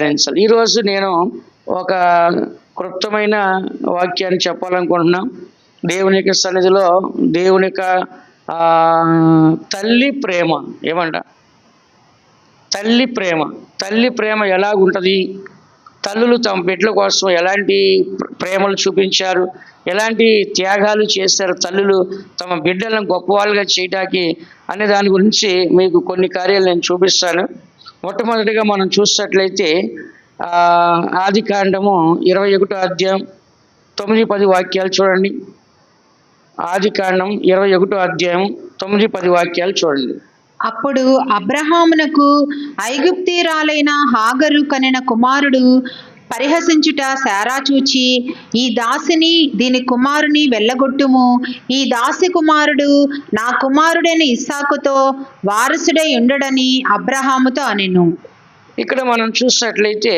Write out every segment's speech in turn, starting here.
ధ్యానించాలి. ఈరోజు నేను ఒక క్లుప్తమైన వాక్యాన్ని చెప్పాలనుకుంటున్నాం. దేవుని యొక్క సన్నిధిలో దేవుని యొక్క తల్లి ప్రేమ ఏమంట, తల్లి ప్రేమ ఎలాగుంటుంది, తల్లులు తమ బిడ్డల కోసం ఎలాంటి ప్రేమలు చూపించారు, ఎలాంటి త్యాగాలు చేశారు తల్లులు తమ బిడ్డలను గొప్పవాళ్ళుగా చేయడానికి అనే దాని గురించి మీకు కొన్ని కార్యాలు నేను చూపిస్తాను. మొట్టమొదటిగా మనం చూసినట్లయితే ఆదికాండము 21వ అధ్యాయం 9-10 వాక్యాలు చూడండి. ఆదికాండం 21వ అధ్యాయం 9-10 వాక్యాలు చూడండి. అప్పుడు అబ్రహామునకు ఐగుప్తీయురాలైన హాగరు కనిన కుమారుడు పరిహసించుట శారా చూచి, ఈ దాసిని దీని కుమారుని వెళ్ళగొట్టుము, ఈ దాసి కుమారుడు నా కుమారుడైన ఇస్సాకుతో వారసుడై ఉండడని అబ్రహాముతో అనెను. ఇక్కడ మనం చూసినట్లయితే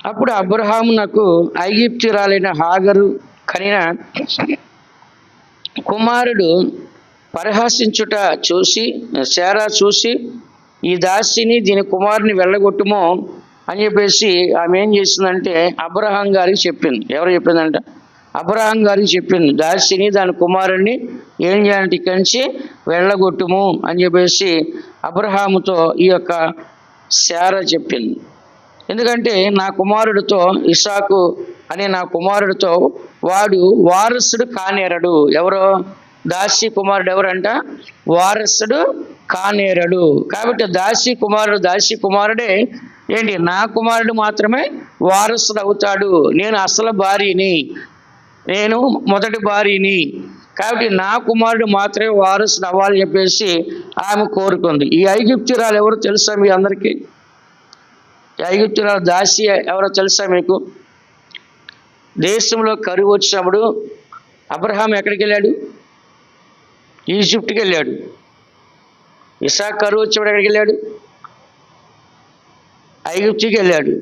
అప్పుడు అబ్రహామునకు ఐగుప్తీయురాలైన హాగరు కనిన కుమారుడు పరిహసించుట చూసి శారా చూసి, ఈ దాసిని దీని కుమారుని వెళ్ళగొట్టుమో అని చెప్పేసి ఆమె ఏం చేసిందంటే అబ్రహాం గారికి చెప్పింది. ఎవరు చెప్పిందంట? అబ్రహాం గారికి చెప్పింది, దాసిని దాని కుమారుడిని ఏం చేయాలంటే ఇక్కడి నుంచి వెళ్ళగొట్టుము అని చెప్పేసి అబ్రహాముతో ఈ యొక్క శారా చెప్పింది. ఎందుకంటే నా కుమారుడితో ఇస్సాకు అనే నా కుమారుడితో వాడు వారసుడు కానేరడు. ఎవరో దాసి కుమారుడు ఎవరంట? వారసుడు కానేరడు. కాబట్టి దాసి కుమారుడే ఏంటి, నా కుమారుడు మాత్రమే వారసుడు అవుతాడు. నేను అసలు భార్యని, నేను మొదటి భార్యని, కాబట్టి నా కుమారుడు మాత్రమే వారసుడు అవ్వాలని చెప్పేసి ఆమె కోరుకుంది. ఈ ఐగుప్తురాలు ఎవరో తెలుసా మీ అందరికీ? ఐగుప్తురాలు దాసి ఎవరో తెలుసా మీకు? దేశంలో కరువు వచ్చినప్పుడు అబ్రహాం ఎక్కడికి వెళ్ళాడు? ఈజిప్ట్కి వెళ్ళాడు. ఇస్సాకు కరువు వచ్చినప్పుడు ఎక్కడికి వెళ్ళాడు? ఐగుప్తుకి వెళ్ళాడు.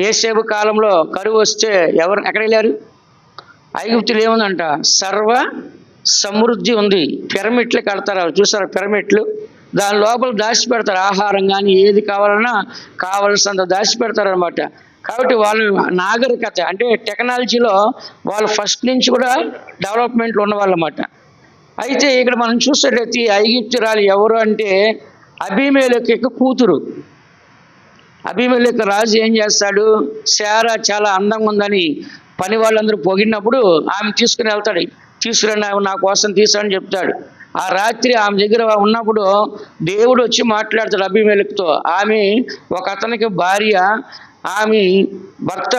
యోసేపు కాలంలో కరువు వస్తే ఎక్కడ వెళ్ళారు? ఐగుప్తులు ఏముందంట? సర్వ సమృద్ధి ఉంది. పిరమిడ్లు కడతారు, చూసారు పిరమిడ్లు? దాని లోపల దాచి పెడతారు. ఆహారం కానీ ఏది కావాలన్నా కావలసినంత దాచి పెడతారు అనమాట. కాబట్టి వాళ్ళు నాగరికత అంటే టెక్నాలజీలో వాళ్ళు ఫస్ట్ నుంచి కూడా డెవలప్మెంట్లు ఉన్నవాళ్ళు అన్నమాట. అయితే ఇక్కడ మనం చూసేటైతే ఐగుప్తురాలు ఎవరు అంటే అబీమెలెకు కూతురు. అబీమెలెకు రాజు ఏం చేస్తాడు, శారా చాలా అందంగా ఉందని పని వాళ్ళందరూ పొగిడినప్పుడు ఆమె తీసుకుని వెళ్తాడు. తీసుకురండి, నా కోసం తీసుకుని చెప్తాడు. ఆ రాత్రి ఆమె దగ్గర ఉన్నప్పుడు దేవుడు వచ్చి మాట్లాడతాడు అబీమెలెకుతో. ఆమె ఒక అతనికి భార్య, ఆమె భర్త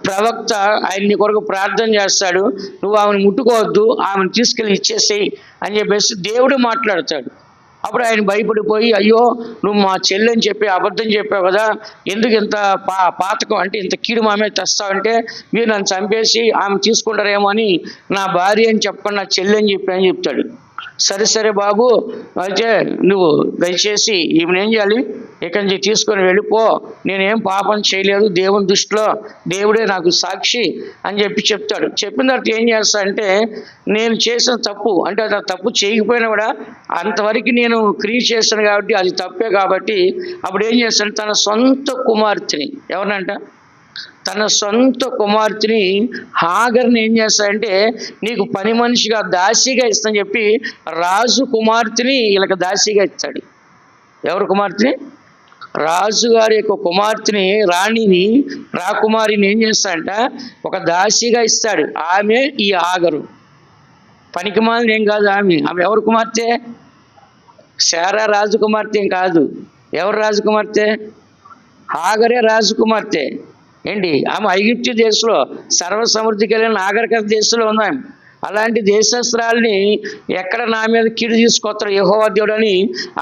ప్రవక్త ఆయన్ని కొరకు ప్రార్థన చేస్తాడు. నువ్వు ఆమెను ముట్టుకోవద్దు, ఆమెను తీసుకెళ్ళి ఇచ్చేసేయి అని చెప్పేసి దేవుడు మాట్లాడతాడు. అప్పుడు ఆయన భయపడిపోయి, అయ్యో నువ్వు మా చెల్లి అని చెప్పి అబద్ధం చెప్పావు కదా, ఎందుకు ఇంత పాతకం అంటే ఇంత కీడు మామే తెస్తావంటే మీరు నన్ను చంపేసి ఆమె తీసుకుంటారేమో అని నా భార్య అని చెప్పకుండా నా చెల్లి అని చెప్తాడు. సరే బాబు, అయితే నువ్వు దయచేసి ఈమెను ఏం చేయాలి, ఇక్కడి నుంచి తీసుకొని వెళ్ళిపో, నేనేం పాపం చేయలేదు, దేవుని దృష్టిలో దేవుడే నాకు సాక్షి అని చెప్తాడు. చెప్పిన తర్వాత ఏం చేస్తాడంటే, నేను చేసిన తప్పు అంటే అది తప్పు చేయకపోయినా కూడా అంతవరకు నేను క్రియ చేశాను కాబట్టి అది తప్పే. కాబట్టి అప్పుడు ఏం చేస్తాడు, తన సొంత కుమార్తెని, ఎవరినంట? తన సొంత కుమార్తెని హాగర్ని ఏం చేస్తాడంటే, నీకు పని మనిషిగా దాసిగా ఇస్తానని చెప్పి రాజు కుమార్తెని వీళ్ళకి దాసిగా ఇస్తాడు. ఎవరు కుమార్తెని? రాజుగారి యొక్క కుమార్తెని, రాణిని, రాకుమారిని ఏం చేస్తాడంట, ఒక దాసిగా ఇస్తాడు. ఆమె ఈ హాగరు. పనికిమాలిన ఏం కాదు ఆమె. ఎవరు కుమార్తె? శారా రాజకుమార్తె ఏం కాదు. ఎవరు రాజకుమార్తె? హాగరే రాజకుమార్తె. ఏంటి, ఆమె ఐగుప్తు దేశంలో సర్వసమృద్ధికి వెళ్ళిన నాగరికత దేశంలో ఉన్నాం. అలాంటి దేశస్త్రాలని ఎక్కడ నా మీద కీడు తీసుకొస్తారు యెహోవా దేవుడు అని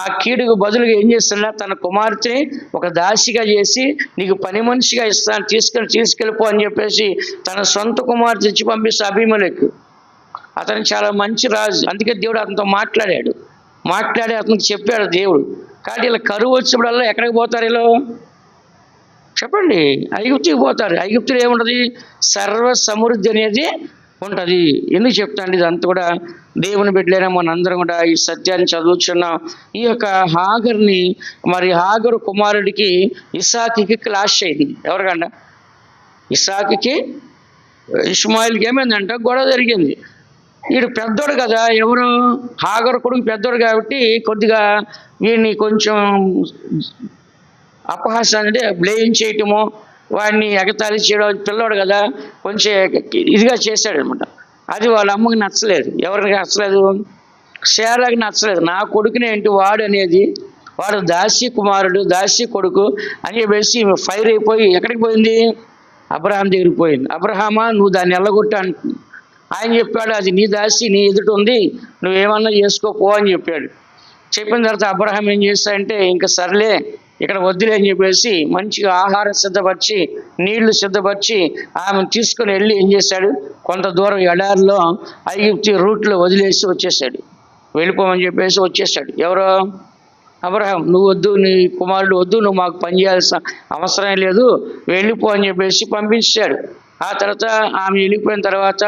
ఆ కీడుకు బదులుగా ఏం చేస్తున్నా, తన కుమార్తెని ఒక దాసిగా చేసి నీకు పని మనిషిగా ఇస్తాను, తీసుకెళ్ళిపో అని చెప్పేసి తన సొంత కుమార్తె ఇచ్చి పంపిస్తే అబీమెలెకు. అతను చాలా మంచి రాజు. అందుకే దేవుడు అతనితో మాట్లాడి అతనికి చెప్పాడు దేవుడు. కాబట్టి ఇలా కరువు వచ్చినప్పుడల్లా ఎక్కడికి పోతారు ఇలా చెప్పండి? ఐగుప్తుకి పోతారు. ఐగుప్తులో ఏముంటుంది? సర్వ సమృద్ధి అనేది ఉంటుంది. ఎందుకు చెప్తాండి ఇదంతా కూడా దేవుని బిడ్డలైనా మనందరం కూడా ఈ సత్యాన్ని చదువుతున్నాం. ఈ యొక్క హాగర్ని మరి హాగరు కుమారుడికి ఇస్సాకుకి క్లాష్ అయింది. ఎవరికంట? ఇస్సాకుకి ఇష్మాయిల్కి ఏమైందంట, గొడవ జరిగింది. వీడు పెద్దోడు కదా, ఎవరు హాగరు కొడుకు పెద్దోడు కాబట్టి కొద్దిగా వీడిని కొంచెం అపహాసం అంటే బ్లేమ్ చేయటము, వాడిని ఎగతాళి చేయడం, పిల్లోడు కదా కొంచెం ఇదిగా చేశాడు అనమాట. అది వాళ్ళ అమ్మకి నచ్చలేదు. ఎవరికి నచ్చలేదు? శారాకి నచ్చలేదు. నా కొడుకునే ఏంటి వాడు అనేది, వాడు దాసి కుమారుడు, దాసి కొడుకు అని చెప్పేసి ఫైర్ అయిపోయి ఎక్కడికి పోయింది? అబ్రహాం దగ్గరికి పోయింది. అబ్రహామా నువ్వు దాన్ని ఎల్లగొట్టు అంటుంది. ఆయన చెప్పాడు, అది నీ దాసి, నీ ఎదుట ఉంది, నువ్వేమన్నా చేసుకోపో అని చెప్పాడు. చెప్పిన తర్వాత అబ్రహాం ఏం చేస్తాడంటే, ఇంకా సర్లే ఇక్కడ వద్దులే అని చెప్పేసి మంచిగా ఆహారం సిద్ధపరిచి నీళ్లు సిద్ధపరిచి ఆమెను తీసుకుని వెళ్ళి ఏం చేశాడు, కొంత దూరం ఎడారిలో ఐగుప్తు రూట్లో వదిలేసి వచ్చేసాడు. వెళ్ళిపోమని చెప్పేసి వచ్చేసాడు. ఎవరో? అబ్రహాం, నువ్వు వద్దు, నీ కుమారుడు వద్దు, నువ్వు మాకు పని చేయాల్సిన అవసరం లేదు, వెళ్ళిపో అని చెప్పేసి పంపించాడు. ఆ తర్వాత ఆమె వెళ్ళిపోయిన తర్వాత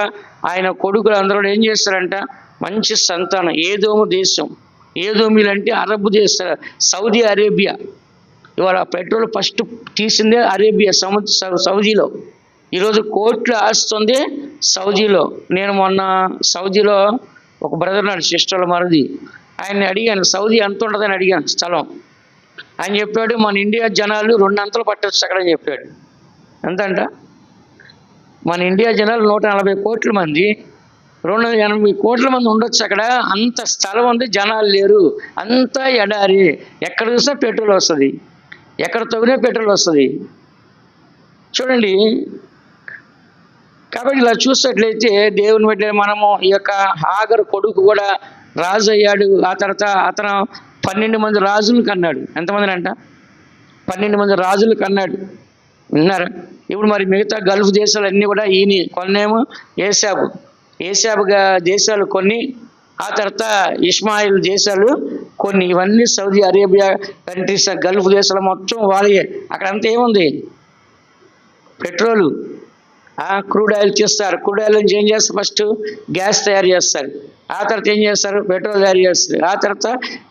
ఆయన కొడుకులు అందరూ ఏం చేస్తారంట, మంచి సంతానం. ఏదోము దేశం, ఏదోమిలు అంటే అరబ్ దేశం, సౌదీ అరేబియా. ఇవాళ పెట్రోల్ ఫస్ట్ తీసిందే అరేబియా, సౌదీలో. ఈరోజు కోట్లు ఆస్తుంది సౌదీలో. నేను మొన్న సౌదీలో ఒక బ్రదర్ నాడు, సిస్టర్ల మరిది, ఆయన్ని అడిగాను సౌదీ ఎంత ఉంటుందని అడిగాను స్థలం. ఆయన చెప్పాడు, మన ఇండియా జనాలు 2 అంతలు పట్టవచ్చు అక్కడ అని చెప్పాడు. ఎంతంట? మన ఇండియా జనాలు 140 కోట్ల మంది, 280 కోట్ల మంది ఉండొచ్చు అక్కడ. అంత స్థలం ఉంది, జనాలు లేరు, అంతా ఎడారి. ఎక్కడ చూసినా పెట్రోల్ వస్తుంది, ఎక్కడ తవ్వినా పెట్రోల్ వస్తుంది. చూడండి. కాబట్టి ఇలా చూసినట్లయితే దేవుని బట్టి మనము ఈ యొక్క హాగరు కొడుకు కూడా రాజు అయ్యాడు. ఆ తర్వాత అతను 12 మంది రాజులు కన్నాడు. ఎంతమందిని అంట? 12 మంది రాజులు కన్నాడు. విన్నారా? ఇప్పుడు మరి మిగతా గల్ఫ్ దేశాలు అన్నీ కూడా ఈయన కొన్నేమో ఏసాబుగా దేశాలు కొన్ని, ఆ తర్వాత ఇస్మాయిల్ దేశాలు కొన్ని. ఇవన్నీ సౌదీ అరేబియా కంట్రీస్, గల్ఫ్ దేశాలు మొత్తం వాళ్ళే. అక్కడంతా ఏముంది? పెట్రోలు, క్రూడ్ ఆయిల్ చేస్తారు. క్రూడ్ ఆయిల్ నుంచి ఏం చేస్తారు? ఫస్ట్ గ్యాస్ తయారు చేస్తారు. ఆ తర్వాత ఏం చేస్తారు? పెట్రోల్ తయారు చేస్తారు. ఆ తర్వాత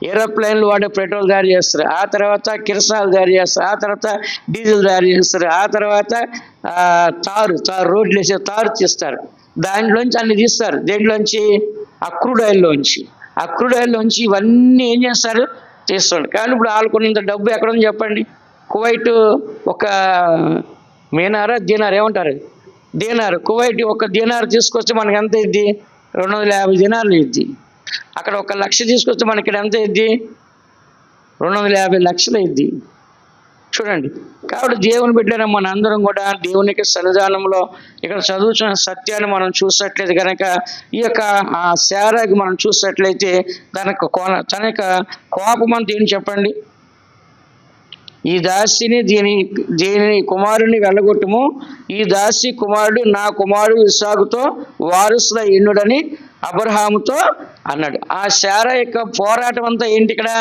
ఏరోప్లేన్లు వాడే పెట్రోల్ తయారు చేస్తారు. ఆ తర్వాత కిరసనాలు తయారు చేస్తారు. ఆ తర్వాత డీజిల్ తయారు చేస్తారు. ఆ తర్వాత తారు రోడ్లు వేసే తారు తీస్తారు. దాంట్లోంచి అన్ని తీస్తారు. దేంట్లోంచి? ఆ క్రూడ్ ఆయిల్లోంచి. ఆ క్రూడ్ ఆయిల్లోంచి ఇవన్నీ ఏం చేస్తారు? తీస్తారు. కానీ ఇప్పుడు వాళ్ళకున్నంత డబ్బు ఎక్కడుంది చెప్పండి? కువైట్ ఒక దీనార్ ఏమంటారు? దీనార్. కువైట్ ఒక దీనార్ తీసుకొస్తే మనకి ఎంత ఇద్ది? 250 దినార్లు ఇద్ది. అక్కడ 1 లక్ష తీసుకొస్తే మనకి ఇక్కడ ఎంత ఇద్ది? 250 లక్షలు ఇద్ది. చూడండి. కాబట్టి దేవుని బిడ్డలైన మన అందరం కూడా దేవునికి సన్నిధానంలో ఇక్కడ చదువుతున్న సత్యాన్ని మనం చూసినట్లయితే కనుక, ఈ యొక్క ఆ శారాకి మనం చూసినట్లయితే తన యొక్క కోపం అంతా ఏంటి చెప్పండి? ఈ దాసిని దీని కుమారుని వెళ్ళగొట్టుము, ఈ దాసి కుమారుడు నా కుమారుడు ఇస్సాకుతో వారసుల ఎన్నుడని అబ్రహాముతో అన్నాడు. ఆ శారా యొక్క పోరాటం అంతా ఏంటి ఇక్కడ?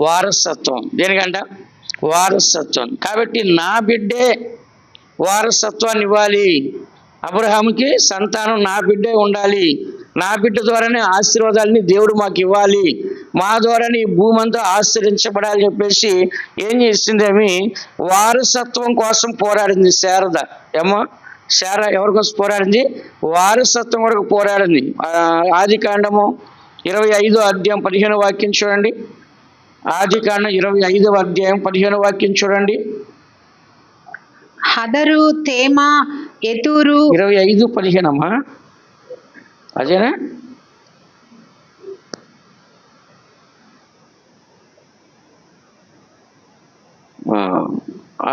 వారసత్వం. దేనికంట? వారసత్వం. కాబట్టి నా బిడ్డే వారసత్వాన్ని ఇవ్వాలి. అబ్రహాముకి సంతానం నా బిడ్డే ఉండాలి. నా బిడ్డ ద్వారానే ఆశీర్వాదాలని దేవుడు మాకు ఇవ్వాలి. మా ద్వారానే ఈ భూమి అంతా ఆశ్రయించబడాలి చెప్పేసి ఏం చేసిందేమి? వారసత్వం కోసం పోరాడింది శారద. శారా ఎవరి కోసం పోరాడింది? వారసత్వం వరకు పోరాడింది. ఆదికాండము 25వ అధ్యాయం 15వ వాక్యం చూడండి. ఆదికాండం 25వ అధ్యాయం 15వ వాక్యం చూడండి. హదరు, తేమ, ఎతూరు. 25:15 అమ్మా, అదేనా?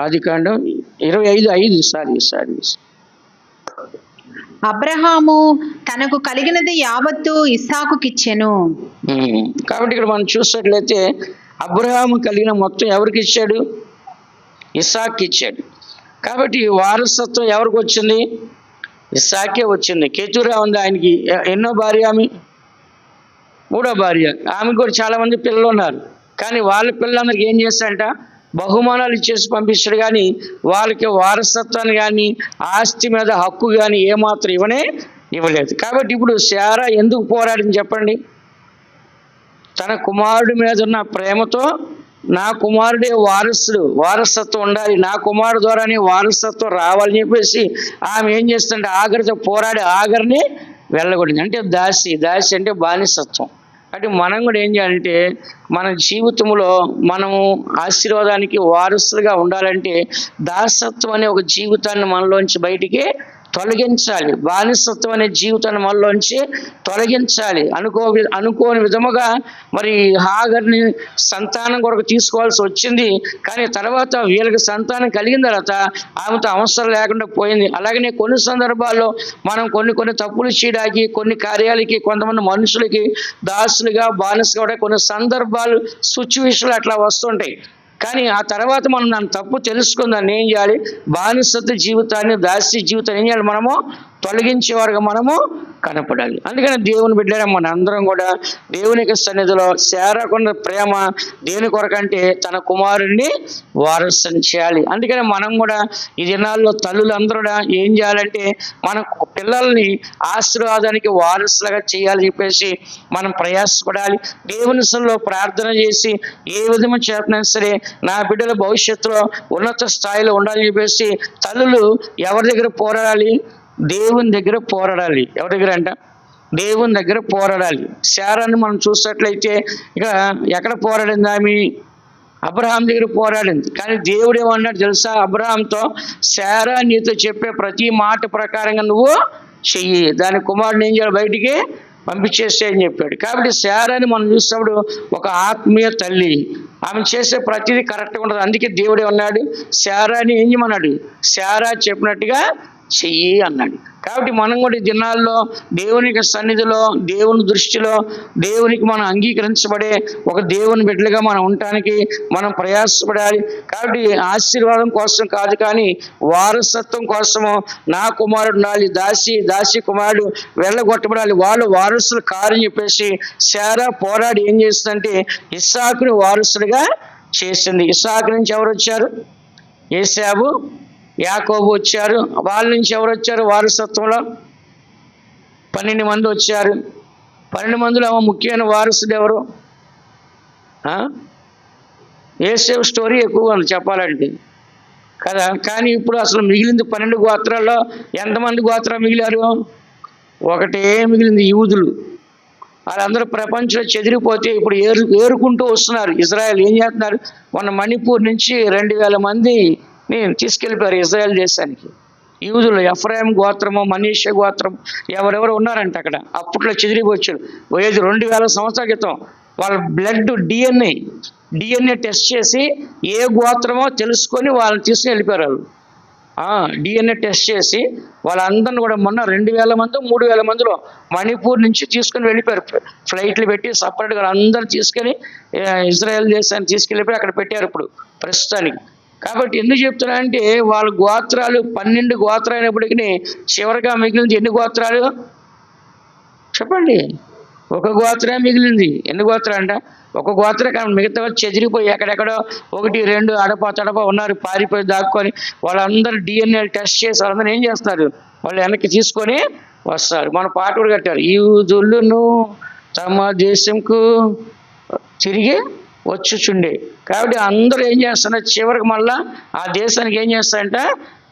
ఆదికాండం 25:5. సారీ. అబ్రహాము తనకు కలిగినది యావత్తు ఇస్సాకుకిచ్చెను. కాబట్టి ఇక్కడ మనం చూసినట్లయితే అబ్రహాము కలిగిన మొత్తం ఎవరికి ఇచ్చాడు? ఇస్సాకుకి ఇచ్చాడు. కాబట్టి వారసత్వం ఎవరికి వచ్చింది? ఇస్సాకే వచ్చింది. కెతూరా ఉంది ఆయనకి. ఎన్నో భార్య ఆమె? 3వ భార్య. ఆమెకు కూడా చాలా మంది పిల్లలు ఉన్నారు. కానీ వాళ్ళ పిల్లలందరికీ ఏం చేస్తాడంట? బహుమానాలు ఇచ్చేసి పంపిస్తాడు. కానీ వాళ్ళకి వారసత్వాన్ని కానీ ఆస్తి మీద హక్కు కానీ ఏమాత్రం ఇవ్వనే ఇవ్వలేదు. కాబట్టి ఇప్పుడు శారా ఎందుకు పోరాడింది చెప్పండి? తన కుమారుడి మీద ఉన్న ప్రేమతో, నా కుమారుడే వారసత్వం ఉండాలి, నా కుమారుడు ద్వారానే వారసత్వం రావాలని చెప్పేసి ఆమె ఏం చేస్తుంటే ఆగరితో పోరాడి ఆగరిని వెళ్ళగొట్టింది. అంటే దాసి అంటే బానిసత్వం. అంటే మనం కూడా ఏం చేయాలంటే మన జీవితంలో మనము ఆశీర్వాదానికి వారసులుగా ఉండాలంటే దాసత్వం అనే ఒక జీవితాన్ని మనలోంచి బయటికి తొలగించాలి. బానిసత్వం అనే జీవితాన్ని మనలోంచి తొలగించాలి. అనుకోని విధముగా మరి హాగర్ని సంతానం కొరకు తీసుకోవాల్సి వచ్చింది. కానీ తర్వాత వీళ్ళకి సంతానం కలిగిన తర్వాత ఆమెతో అవసరం లేకుండా పోయింది. అలాగనే కొన్ని సందర్భాల్లో మనం కొన్ని తప్పులు చేయడానికి, కొన్ని కార్యాలకి, కొంతమంది మనుషులకి దాసులుగా బానిసగా కూడా కొన్ని సందర్భాలు, సిచ్యువేషన్లు అట్లా వస్తుంటాయి. కానీ ఆ తర్వాత మనం దాని తప్పు తెలుసుకుని దాన్ని ఏం చేయాలి? బానిసత్వ జీవితాన్ని, దాస్య జీవితాన్ని ఏం చేయాలి? మనము తొలగించేవారుగా మనము కనపడాలి. అందుకని దేవుని బిడ్డల మన అందరం కూడా దేవునికి సన్నిధిలో శారాకున్న ప్రేమ దేని కొరకంటే తన కుమారుడిని వారసుని చేయాలి. అందుకని మనం కూడా ఈ దినాల్లో తల్లులందరూ కూడా ఏం చేయాలంటే మన పిల్లల్ని ఆశీర్వాదానికి వారసులుగా చేయాలని చెప్పేసి మనం ప్రయాసపడాలి. దేవుని సన్నిధిలో ప్రార్థన చేసి ఏ విధంగా చేసినా సరే నా బిడ్డల భవిష్యత్తులో ఉన్నత స్థాయిలో ఉండాలని చెప్పేసి తల్లులు ఎవరి దగ్గర పోరాడాలి? దేవుని దగ్గర పోరాడాలి. ఎవరి దగ్గర అంట? దేవుని దగ్గర పోరాడాలి. శారాన్ని మనం చూసినట్లయితే ఇక ఎక్కడ పోరాడింది ఆమె? అబ్రహాం దగ్గర పోరాడింది. కానీ దేవుడు ఏమన్నాడు తెలుసా అబ్రహాంతో? శారా నీతో చెప్పే ప్రతి మాట ప్రకారంగా నువ్వు చెయ్యి, దాని కుమారుని ఏం చేయాలి? బయటికి పంపించేస్తే అని చెప్పాడు. కాబట్టి శారాని మనం చూసినప్పుడు ఒక ఆత్మీయ తల్లి, ఆమె చేసే ప్రతిదీ కరెక్ట్గా ఉండదు. అందుకే దేవుడే ఉన్నాడు శారాని ఏం చేయమన్నాడు? శారా చెప్పినట్టుగా చెయ్యి అన్నాడు. కాబట్టి మనం కూడా ఈ దినాల్లో దేవునికి సన్నిధిలో, దేవుని దృష్టిలో దేవునికి మనం అంగీకరించబడే ఒక దేవుని బిడ్డలుగా మనం ఉండటానికి మనం ప్రయాసపడాలి. కాబట్టి ఆశీర్వాదం కోసం కాదు, కానీ వారసత్వం కోసము నా కుమారుడు ఉండాలి, దాసి కుమారుడు వెళ్ళగొట్టబడాలి, వాళ్ళు వారసులు కారని చెప్పేసి శారా పోరాడి ఏం చేస్తుందంటే ఇస్సాకుని వారసులుగా చేసింది. ఇస్సాకు నుంచి ఎవరు వచ్చారు? ఏశావు, యాకోబు వచ్చారు. వాళ్ళ నుంచి ఎవరు వచ్చారు? వారసత్వంలో 12 మంది వచ్చారు. 12 మందిలో ముఖ్యమైన వారసుడు ఎవరు? ఏసేవు స్టోరీ ఎక్కువగా ఉంది చెప్పాలంటే కదా. కానీ ఇప్పుడు అసలు మిగిలింది 12 గోత్రాల్లో ఎంతమంది గోత్రాలు మిగిలారు? ఒకటే మిగిలింది, యూదులు. వాళ్ళందరూ ప్రపంచంలో చెదిరిపోతే ఇప్పుడు ఏరుకుంటూ వస్తున్నారు. ఇజ్రాయెల్ ఏం చేస్తున్నారు? మొన్న మణిపూర్ నుంచి 2000 మంది తీసుకెళ్ళిపోయారు ఇజ్రాయెల్ దేశానికి. యూదులు, ఎఫ్రాయిం గోత్రము, మనీషా గోత్రం, ఎవరెవరు ఉన్నారంట అక్కడ. అప్పట్లో చెదిరిపోయారు. 2000 సంవత్సరాల క్రితం వాళ్ళ బ్లడ్ డిఎన్ఏ టెస్ట్ చేసి ఏ గోత్రమో తెలుసుకొని వాళ్ళని తీసుకుని వెళ్ళిపోయారు. వాళ్ళు డిఎన్ఏ టెస్ట్ చేసి వాళ్ళందరిని కూడా మొన్న 2000 మంది 3000 మందిలో మణిపూర్ నుంచి తీసుకుని వెళ్ళిపోయారు. ఫ్లైట్లు పెట్టి సపరేట్గా అందరూ తీసుకొని ఇజ్రాయెల్ దేశాన్ని తీసుకెళ్ళిపోయి అక్కడ పెట్టారు ఇప్పుడు ప్రస్తుతానికి. కాబట్టి ఎందుకు చెప్తున్నా అంటే వాళ్ళ గోత్రాలు 12 గోత్రాలు అయినప్పటికీ చివరిగా మిగిలింది ఎన్ని గోత్రాలు చెప్పండి? ఒక గోత్రమే మిగిలింది. ఎన్ని గోత్రాలు అంట? ఒక గోత్రం. కానీ మిగతా చెదిరిపోయి ఎక్కడెక్కడో 1, 2 అడప ఉన్నారు, పారిపోయి దాక్కొని. వాళ్ళందరూ డిఎన్ఏ టెస్ట్ చేసి వాళ్ళందరూ ఏం చేస్తారు? వాళ్ళు వెనక్కి తీసుకొని వస్తారు. మన పాట కూడా కట్టారు, యూదులను తమ దేశంకు తిరిగి వచ్చుచుండే. కాబట్టి అందరూ ఏం చేస్తున్నారు? చివరికి మళ్ళా ఆ దేశానికి ఏం చేస్తారంట?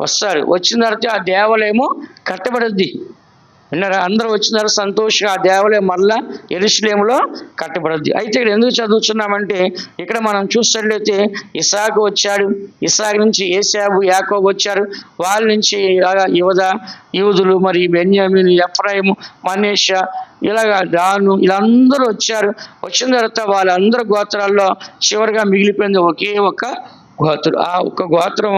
వస్తారు. వచ్చిన తర్వాత ఆ దేవాలయము కట్టబడుద్ది. విన్నారా? అందరూ వచ్చినారు సంతోషంగా. ఆ దేవాలయం మళ్ళా యెరూషలేములో కట్టబడుద్ది. అయితే ఇక్కడ ఎందుకు చదువుతున్నామంటే ఇక్కడ మనం చూసినట్లయితే ఇస్సాకు వచ్చాడు, ఇస్సాకు నుంచి ఏశావు, యాకోబు వచ్చారు. వాళ్ళ నుంచి యూదులు, మరి బెన్యామీను, ఎఫ్రాయిము, మనీషా, ఇలాగా దాను, వీళ్ళందరూ వచ్చారు. వచ్చిన తర్వాత వాళ్ళందరూ గోత్రాల్లో చివరిగా మిగిలిపోయింది ఒకే ఒక గోత్రం. ఆ ఒక్క గోత్రం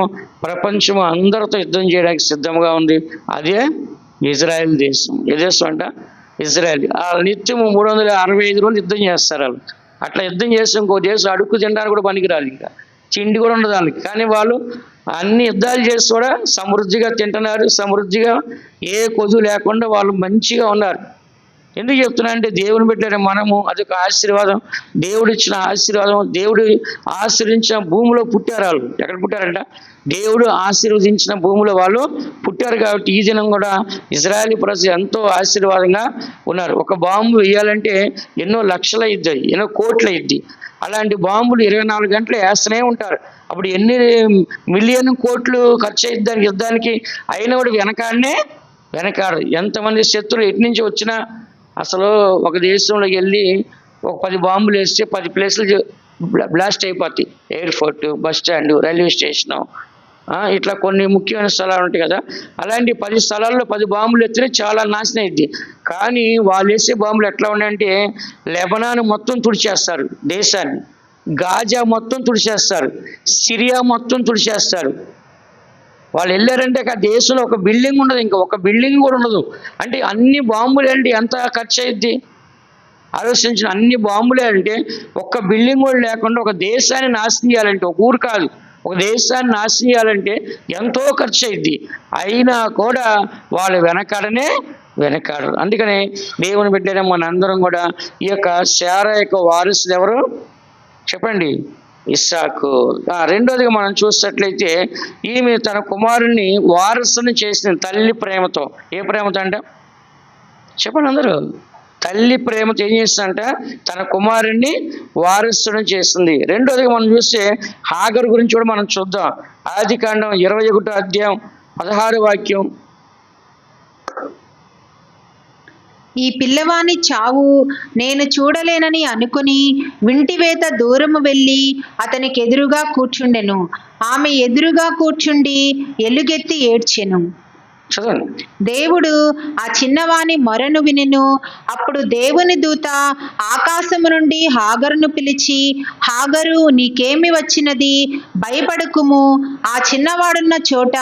ప్రపంచం అందరితో యుద్ధం చేయడానికి సిద్ధంగా ఉంది. అదే ఇజ్రాయెల్ దేశం. ఏ దేశం అంట? ఇజ్రాయెల్. వాళ్ళు నిత్యము 365 రోజులు యుద్ధం చేస్తారు. వాళ్ళు అట్లా యుద్ధం చేసి ఇంకో దేశం అడుక్కు తినడానికి కూడా పనికిరాదు, ఇంకా తిండి కూడా ఉండదు వాళ్ళకి. కానీ వాళ్ళు అన్ని యుద్ధాలు చేసి కూడా సమృద్ధిగా తింటున్నారు, సమృద్ధిగా ఏ కొదువు లేకుండా వాళ్ళు మంచిగా ఉన్నారు. ఎందుకు చెప్తున్నా అంటే దేవుని బిడ్డలైన మనము అదొక ఆశీర్వాదం, దేవుడు ఇచ్చిన ఆశీర్వాదం. దేవుడు ఆశీర్వదించిన భూమిలో పుట్టారు వాళ్ళు. ఎక్కడ పుట్టారంట? దేవుడు ఆశీర్వదించిన భూమిలో వాళ్ళు పుట్టారు. కాబట్టి ఈ దినం కూడా ఇజ్రాయేలీ ప్రజలు ఎంతో ఆశీర్వాదంగా ఉన్నారు. ఒక బాంబు వేయాలంటే ఎన్నో లక్షల ఇద్ది, ఎన్నో కోట్ల ఇద్ది. అలాంటి బాంబులు 24 గంటలు వేస్తూనే ఉంటారు. అప్పుడు ఎన్ని మిలియన్ కోట్లు ఖర్చు అయ్యి దానికి యుద్ధానికి, అయినా కూడా వెనకాడు. ఎంతమంది శత్రువులు ఎటు నుంచి వచ్చినా అసలు ఒక దేశంలోకి వెళ్ళి ఒక 10 బాంబులు వేస్తే 10 ప్లేసులు బ్లాస్ట్ అయిపోతాయి. Airport, bus stand, railway station, ఇట్లా కొన్ని ముఖ్యమైన స్థలాలు ఉంటాయి కదా. అలాంటి 10 స్థలాల్లో 10 బాంబులు ఎత్తితే చాలా నాశనం అయింది. కానీ వాళ్ళు వేసే బాంబులు ఎట్లా ఉన్నాయంటే లెబనాన్ మొత్తం తుడిచేస్తారు, దేశాన్ని గాజా మొత్తం తుడిచేస్తారు, సిరియా మొత్తం తుడిచేస్తారు. వాళ్ళు వెళ్ళారంటే ఆ దేశంలో ఒక బిల్డింగ్ ఉండదు, ఇంకా ఒక బిల్డింగ్ కూడా ఉండదు. అంటే అన్ని బాంబులు ఏంటి ఎంత ఖర్చు అయ్యిద్ది ఆలోచించిన. అన్ని బాంబులే అంటే ఒక్క బిల్డింగ్ కూడా లేకుండా ఒక దేశాన్ని నాశనం చేయాలంటే, ఒక ఊరు కాదు ఒక దేశాన్ని నాశనం చేయాలంటే ఎంతో ఖర్చు అయింది. అయినా కూడా వాళ్ళు వెనకాడరు. అందుకని దేవుని బిడ్డనే మనందరం కూడా ఈ యొక్క శారా యొక్క వారసులు ఎవరు చెప్పండి? ఇస్సాకు. రెండోదిగా మనం చూసినట్లయితే ఈమె తన కుమారుని వారసుని చేసిన తల్లి ప్రేమతో. ఏ ప్రేమతో అంట చెప్పండి అందరూ? తల్లి ప్రేమతో ఏం చేస్తుందంట? తన కుమారుణ్ణి వారసుని చేస్తుంది. రెండోదిగా మనం చూస్తే హాగరు గురించి కూడా మనం చూద్దాం. ఆదికాండం 21వ అధ్యాయం 16వ వాక్యం. ఈ పిల్లవాని చావు నేను చూడలేనని అనుకుని వింటివేత దూరము వెళ్ళి అతనికి ఎదురుగా కూర్చుండెను. ఆమె ఎదురుగా కూర్చుండి ఎలుగెత్తి ఏడ్చెను. చదవండి. దేవుడు ఆ చిన్నవాని మొరను వినెను. అప్పుడు దేవుని దూత ఆకాశము నుండి హాగరును పిలిచి, హాగరు, నీకేమి వచ్చినది? భయపడకుము. ఆ చిన్నవాడున్న చోట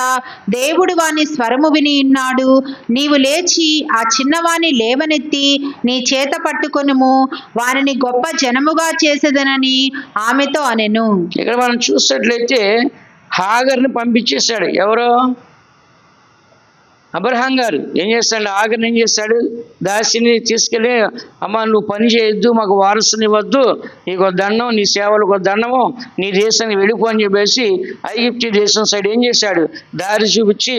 దేవుడు వాని స్వరము విని ఉన్నాడు. నీవు లేచి ఆ చిన్నవాని లేవనెత్తి నీ చేత పట్టుకొనుము. వారిని గొప్ప జనముగా చేసేదనని ఆమెతో అనెను. ఇక్కడ మనం చూసినట్లయితే హాగర్ని పంపించేశాడు. ఎవరో? అబ్రహాం గారు. ఏం చేస్తాడు? హాగర్ని ఏం చేస్తాడు? దాసిని తీసుకెళ్ళి, అమ్మ నువ్వు పని చేయొద్దు, మాకు వారసుని ఇవ్వద్దు, నీకు దండం, నీ సేవలకు దండము, నీ దేశానికి వెళ్ళిపో అని చెప్పేసి ఐగుప్తు దేశం సైడ్ ఏం చేశాడు? దారి చూపించి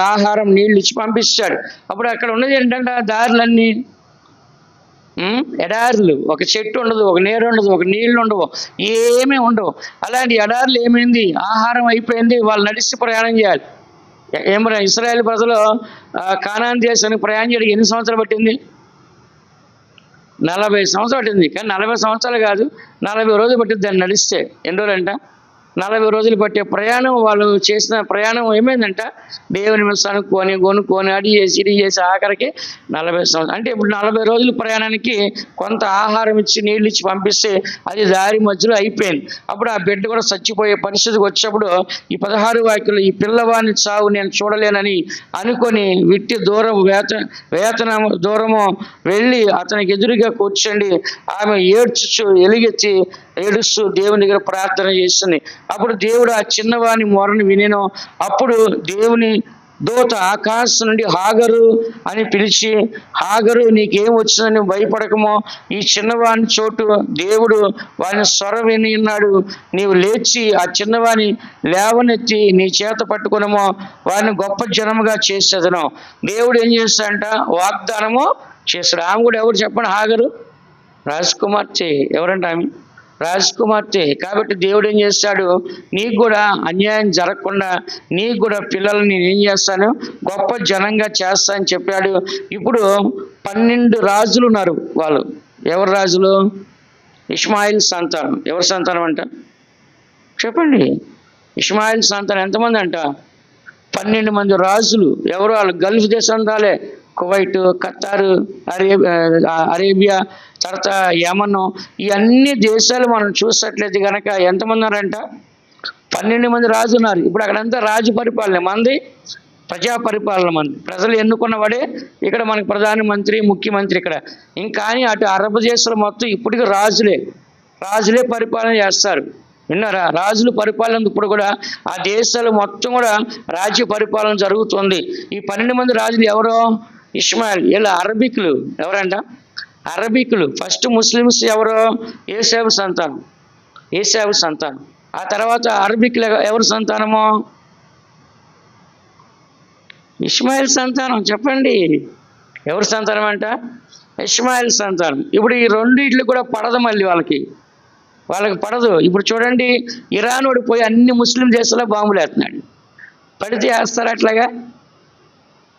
ఆహారం, నీళ్ళు ఇచ్చి పంపిస్తాడు. అప్పుడు అక్కడ ఉన్నది ఏంటంటే దారులన్నీ ఎడారులు. ఒక చెట్టు ఉండదు, ఒక నీరు ఉండదు, ఒక నీళ్లు ఉండవు, ఏమీ ఉండవు. అలాంటి ఎడారులు ఏమైంది? ఆహారం అయిపోయింది. వాళ్ళు నడిచి ప్రయాణం చేయాలి. ఇశ్రాయేలు ప్రజలు కానాన్ దేశానికి ప్రయాణం చేయడానికి ఎన్ని సంవత్సరాలు పట్టింది? 40 సంవత్సరాలు పట్టింది. కానీ 40 సంవత్సరాలు కాదు, 40 రోజులు పట్టింది దాన్ని నడిస్తే. ఎన్ని రోజులంట? 40 రోజులు పట్టే ప్రయాణం. వాళ్ళు చేసిన ప్రయాణం ఏమైందంట? దేవుని మీద కొనుక్కొని అడి చేసి ఇది చేసి ఆఖరికి 40 సంవత్సరాలు. అంటే ఇప్పుడు 40 రోజుల ప్రయాణానికి కొంత ఆహారం ఇచ్చి నీళ్ళు ఇచ్చి పంపిస్తే అది దారి మధ్యలో అయిపోయింది. అప్పుడు ఆ బిడ్డ కూడా చచ్చిపోయే పరిస్థితికి వచ్చినప్పుడు ఈ 16 వాక్యంలో ఈ పిల్లవాని చావు నేను చూడలేనని అనుకొని విట్టి దూరము వెళ్ళి అతనికి ఎదురుగా కూర్చోండి. ఆమె ఏడుస్తూ దేవుని దగ్గర ప్రార్థన చేస్తుంది. అప్పుడు దేవుడు ఆ చిన్నవాని మొరను వినెను. అప్పుడు దేవుని దూత ఆకాశం నుండి హాగరు అని పిలిచి, హాగరు నీకేం వచ్చిందని భయపడకమో, ఈ చిన్నవాని చోటు దేవుడు వాని స్వరం విని ఉన్నాడు. నీవు లేచి ఆ చిన్నవాని లేవనెత్తి నీ చేత పట్టుకునమో, వారిని గొప్ప జనముగా చేసేదను. దేవుడు ఏం చేస్తాడంట? వాగ్దానము చేస్తాడు. ఆమె కూడా ఎవరు చెప్పండి? హాగరు రాజకుమార్తె. ఎవరంటే ఆమె రాజకుమార్తె. కాబట్టి దేవుడు ఏం చేస్తాడు? నీకు కూడా అన్యాయం జరగకుండా నీకు కూడా పిల్లల్ని నేను ఏం చేస్తాను? గొప్ప జనంగా చేస్తా అని చెప్పాడు. ఇప్పుడు 12 రాజులు ఉన్నారు. వాళ్ళు ఎవరు రాజులు? ఇష్మాయిల్ సంతానం. ఎవరి సంతానం అంట చెప్పండి? ఇష్మాయిల్ సంతానం ఎంతమంది అంట? 12 మంది రాజులు. ఎవరు? వాళ్ళు గల్ఫ్ దేశంతాలే. కువైట్, ఖతారు, అరేబియా, తర్వాత యమను, ఈ అన్ని దేశాలు మనం చూసినట్లయితే కనుక ఎంతమంది ఉన్నారంట? 12 మంది రాజు ఉన్నారు. ఇప్పుడు అక్కడంతా రాజు పరిపాలన, మంది ప్రజా పరిపాలన. మంది ప్రజలు ఎన్నుకున్న వాడే ఇక్కడ మనకి ప్రధానమంత్రి, ముఖ్యమంత్రి ఇక్కడ. ఇంకా అటు అరబ్ దేశాలు మొత్తం ఇప్పటికీ రాజులే పరిపాలన చేస్తారు. విన్నారా? రాజులు పరిపాలన ఇప్పుడు కూడా ఆ దేశాలు మొత్తం కూడా రాజ్య పరిపాలన జరుగుతుంది. ఈ 12 మంది రాజులు ఎవరో? ఇష్మాయిల్. వీళ్ళు అరబికులు. ఎవరంట? అరబికులు. ఫస్ట్ ముస్లిమ్స్ ఎవరో? ఏసావు సంతానం. ఆ తర్వాత అరబిక్లో ఎవరి సంతానము? ఇష్మాయిల్ సంతానం. చెప్పండి, ఎవరి సంతానం అంట? ఇష్మాయిల్ సంతానం. ఇప్పుడు ఈ రెండిట్లు కూడా పడదు, మళ్ళీ వాళ్ళకి పడదు. ఇప్పుడు చూడండి, ఇరాన్ వాడు పోయి అన్ని ముస్లిం దేశాల్లో బాంబులు వేస్తున్నాడు. పడితే వేస్తారా?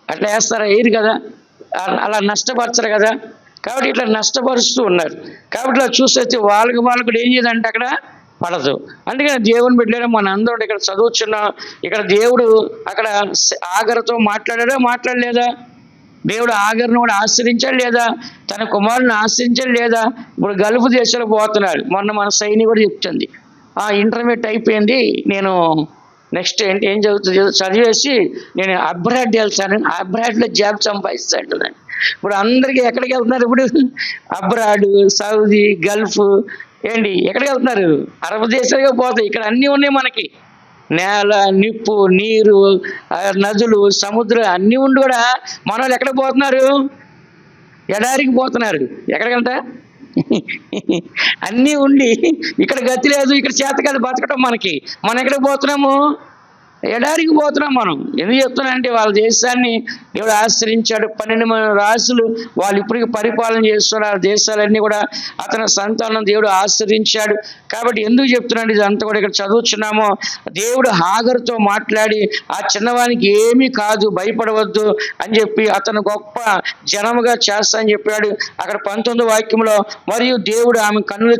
అట్లా వేస్తారా? వేయరు కదా. అలా నష్టపరచరు కదా. కాబట్టి ఇట్లా నష్టపరుస్తూ ఉన్నారు. కాబట్టి ఇలా చూస్తే వాళ్ళకి కూడా ఏం చేయదంటే అక్కడ పడదు. అందుకని దేవుని బిడ్డలైనా మన అందరం ఇక్కడ చదువుతున్నాం. ఇక్కడ దేవుడు అక్కడ ఆగరుతో మాట్లాడలేదా? దేవుడు ఆగరును కూడా ఆశ్రయించాడు లేదా? తన కుమారుని ఆశ్రయించాడు లేదా? ఇప్పుడు గల్ఫ్ దేశాలకు పోతున్నాడు. మొన్న మన సైని కూడా చెప్తుంది, ఇంటర్మీడియట్ అయిపోయింది, నేను నెక్స్ట్ ఏం చదివేసి నేను అబ్రాడ్ వెళ్తాను, అబ్రాడ్లో జాబ్ సంపాదిస్తాను. ఇప్పుడు అందరికీ ఎక్కడికి వెళ్తున్నారు? ఇప్పుడు అబ్రాడ్, సౌదీ, గల్ఫ్ ఎక్కడికి వెళ్తున్నారు? అరబ్ దేశాలుగా పోతాయి. ఇక్కడ అన్నీ ఉన్నాయి మనకి, నేల, నిప్పు, నీరు, నదులు, సముద్రం అన్నీ ఉండి కూడా మన వాళ్ళు ఎక్కడికి పోతున్నారు? ఎడారికి పోతున్నారు. ఎక్కడికంట? అన్నీ ఉండి ఇక్కడ గతి లేదు, ఇక్కడ చేత కాదు బతకటం మనకి. మనం ఎక్కడికి పోతున్నాము? ఎడారికి పోతున్నాం మనం. ఎందుకు చెప్తున్నానంటే వాళ్ళ దేశాన్ని దేవుడు ఆశ్రయించాడు. 12 మంది రాజులు వాళ్ళు ఇప్పటికీ పరిపాలన చేస్తున్నారు. దేశాలన్నీ కూడా అతని సంతానం దేవుడు ఆశ్రయించాడు. కాబట్టి ఎందుకు చెప్తున్నాడు ఇదంతా కూడా ఇక్కడ చదువుతున్నామో, దేవుడు హాగరుతో మాట్లాడి ఆ చిన్నవానికి ఏమీ కాదు, భయపడవద్దు అని చెప్పి అతను గొప్ప జనముగా చేస్తా అని చెప్పాడు. అక్కడ 19వ వాక్యంలో, మరియు దేవుడు ఆమె కన్నులు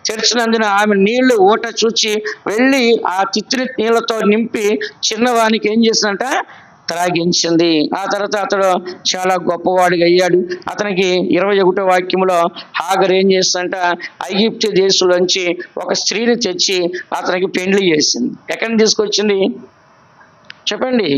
తెరిచినందున ఆమె నీళ్లు ఊట చూచి వెళ్ళి ఆ తిత్తిని నీళ్లతో నింపి చిన్నవానికి ఏం చేసిందంట? త్రాగించింది. ఆ తర్వాత అతడు చాలా గొప్పవాడిగా అయ్యాడు. అతనికి 21వ వాక్యంలో హాగర్ ఏం చేస్తుందంట? ఐగుప్తు దేశంలోంచి ఒక స్త్రీని తెచ్చి అతనికి పెండ్లి చేసింది. ఎక్కడిని తీసుకొచ్చింది చెప్పండి?